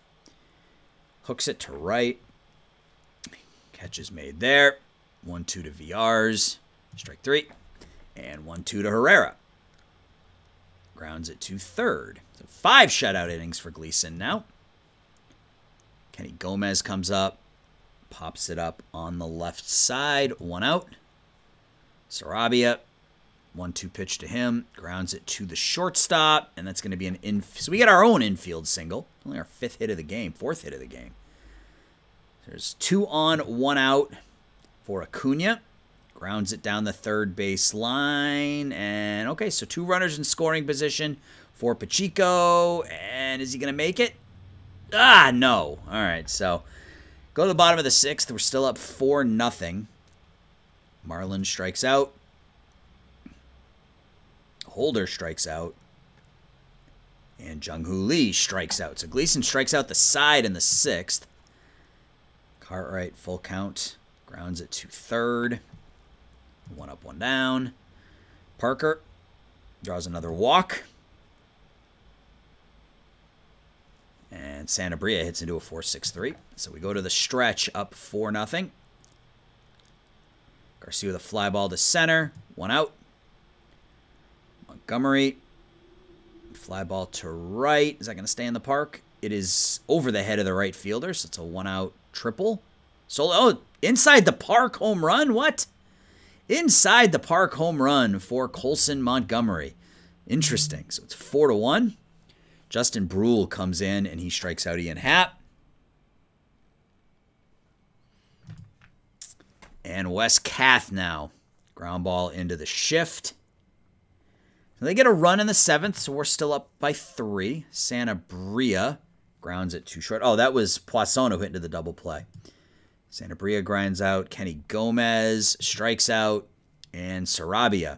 Hooks it to right. Catch is made there. 1-2 to VRs. Strike 3. And 1-2 to Herrera. Grounds it to third. So 5 shutout innings for Gleason now. Kenny Gomez comes up. Pops it up on the left side. 1 out. Sarabia, 1-2 pitch to him, grounds it to the shortstop, and that's going to be an so we get our own infield single. Only our 5th hit of the game, 4th hit of the game. There's 2 on, 1 out for Acuna. Grounds it down the third base line, and okay, so 2 runners in scoring position for Pacheco, and is he going to make it? Ah, no. All right, so go to the bottom of the 6th. We're still up 4-0. Marlin strikes out. Holder strikes out. And Jung-Hoo Lee strikes out. So Gleason strikes out the side in the 6th. Cartwright, full count. Grounds it to third. 1 up, 1 down. Parker draws another walk. And Sanabria hits into a 4-6-3. So we go to the stretch, up 4-0. Garcia with a fly ball to center. 1 out. Montgomery. Fly ball to right. Is that going to stay in the park? It is over the head of the right fielder, so it's a 1-out triple. Oh, inside the park home run? What? Inside the park home run for Colson Montgomery. Interesting. So it's 4-1. Justin Brule comes in, and he strikes out Ian Happ. And Wes Kath now. Ground ball into the shift. So they get a run in the 7th, so we're still up by 3. Sanabria grounds it too short. Oh, that was Poisson who hit into the double play. Sanabria grinds out. Kenny Gomez strikes out. And Sarabia.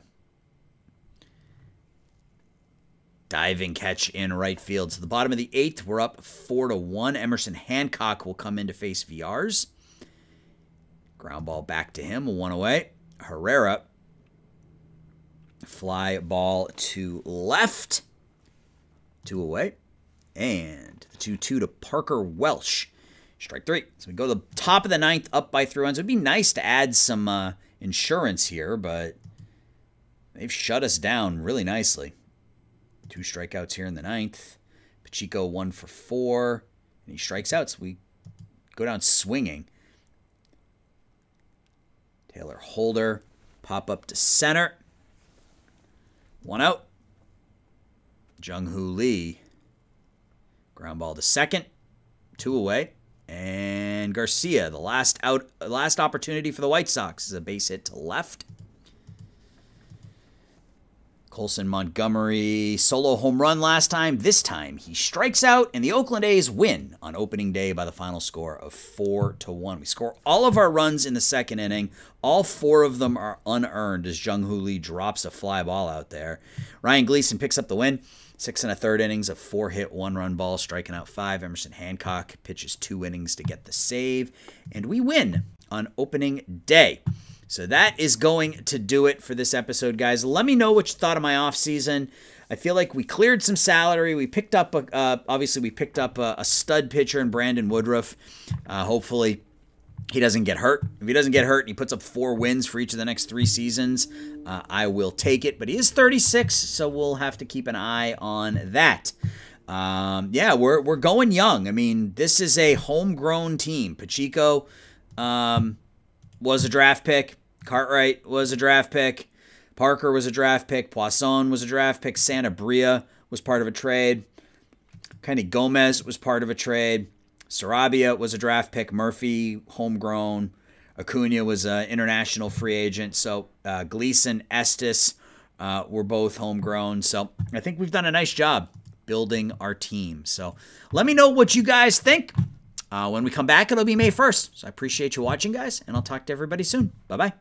Diving catch in right field. So the bottom of the 8th, we're up 4-1. Emerson Hancock will come in to face VRs. Ground ball back to him, 1 away. Herrera, fly ball to left, 2 away. And the 2-2 to Parker Welsh. Strike 3. So we go to the top of the 9th, up by 3 runs. It would be nice to add some insurance here, but they've shut us down really nicely. 2 strikeouts here in the 9th. Pacheco 1 for 4. And he strikes out, so we go down swinging. Taylor Holder, pop up to center. 1 out. Jung-Hoo Lee, ground ball to second. 2 away. And Garcia, the last opportunity for the White Sox, is a base hit to left. Colson Montgomery, solo home run last time. This time, he strikes out, and the Oakland A's win on opening day by the final score of 4-1. We score all of our runs in the 2nd inning. All 4 of them are unearned as Jung-Hoo Lee drops a fly ball out there. Ryan Gleason picks up the win. 6 1/3 innings of 4-hit, 1-run ball, striking out 5. Emerson Hancock pitches 2 innings to get the save. And we win on opening day. So that is going to do it for this episode, guys. Let me know what you thought of my offseason. I feel like we cleared some salary. We picked up, obviously, we picked up a stud pitcher in Brandon Woodruff. Hopefully, he doesn't get hurt. If he doesn't get hurt and he puts up 4 wins for each of the next 3 seasons, I will take it. But he is 36, so we'll have to keep an eye on that. Yeah, we're going young. I mean, this is a homegrown team. Pacheco was a draft pick. Cartwright was a draft pick. Parker was a draft pick. Poisson was a draft pick. Sanabria was part of a trade. Kenny Gomez was part of a trade. Sarabia was a draft pick. Murphy, homegrown. Acuna was an international free agent. So Gleason, Estes were both homegrown. So I think we've done a nice job building our team. So let me know what you guys think. When we come back, it'll be May 1st. So I appreciate you watching, guys, and I'll talk to everybody soon. Bye-bye.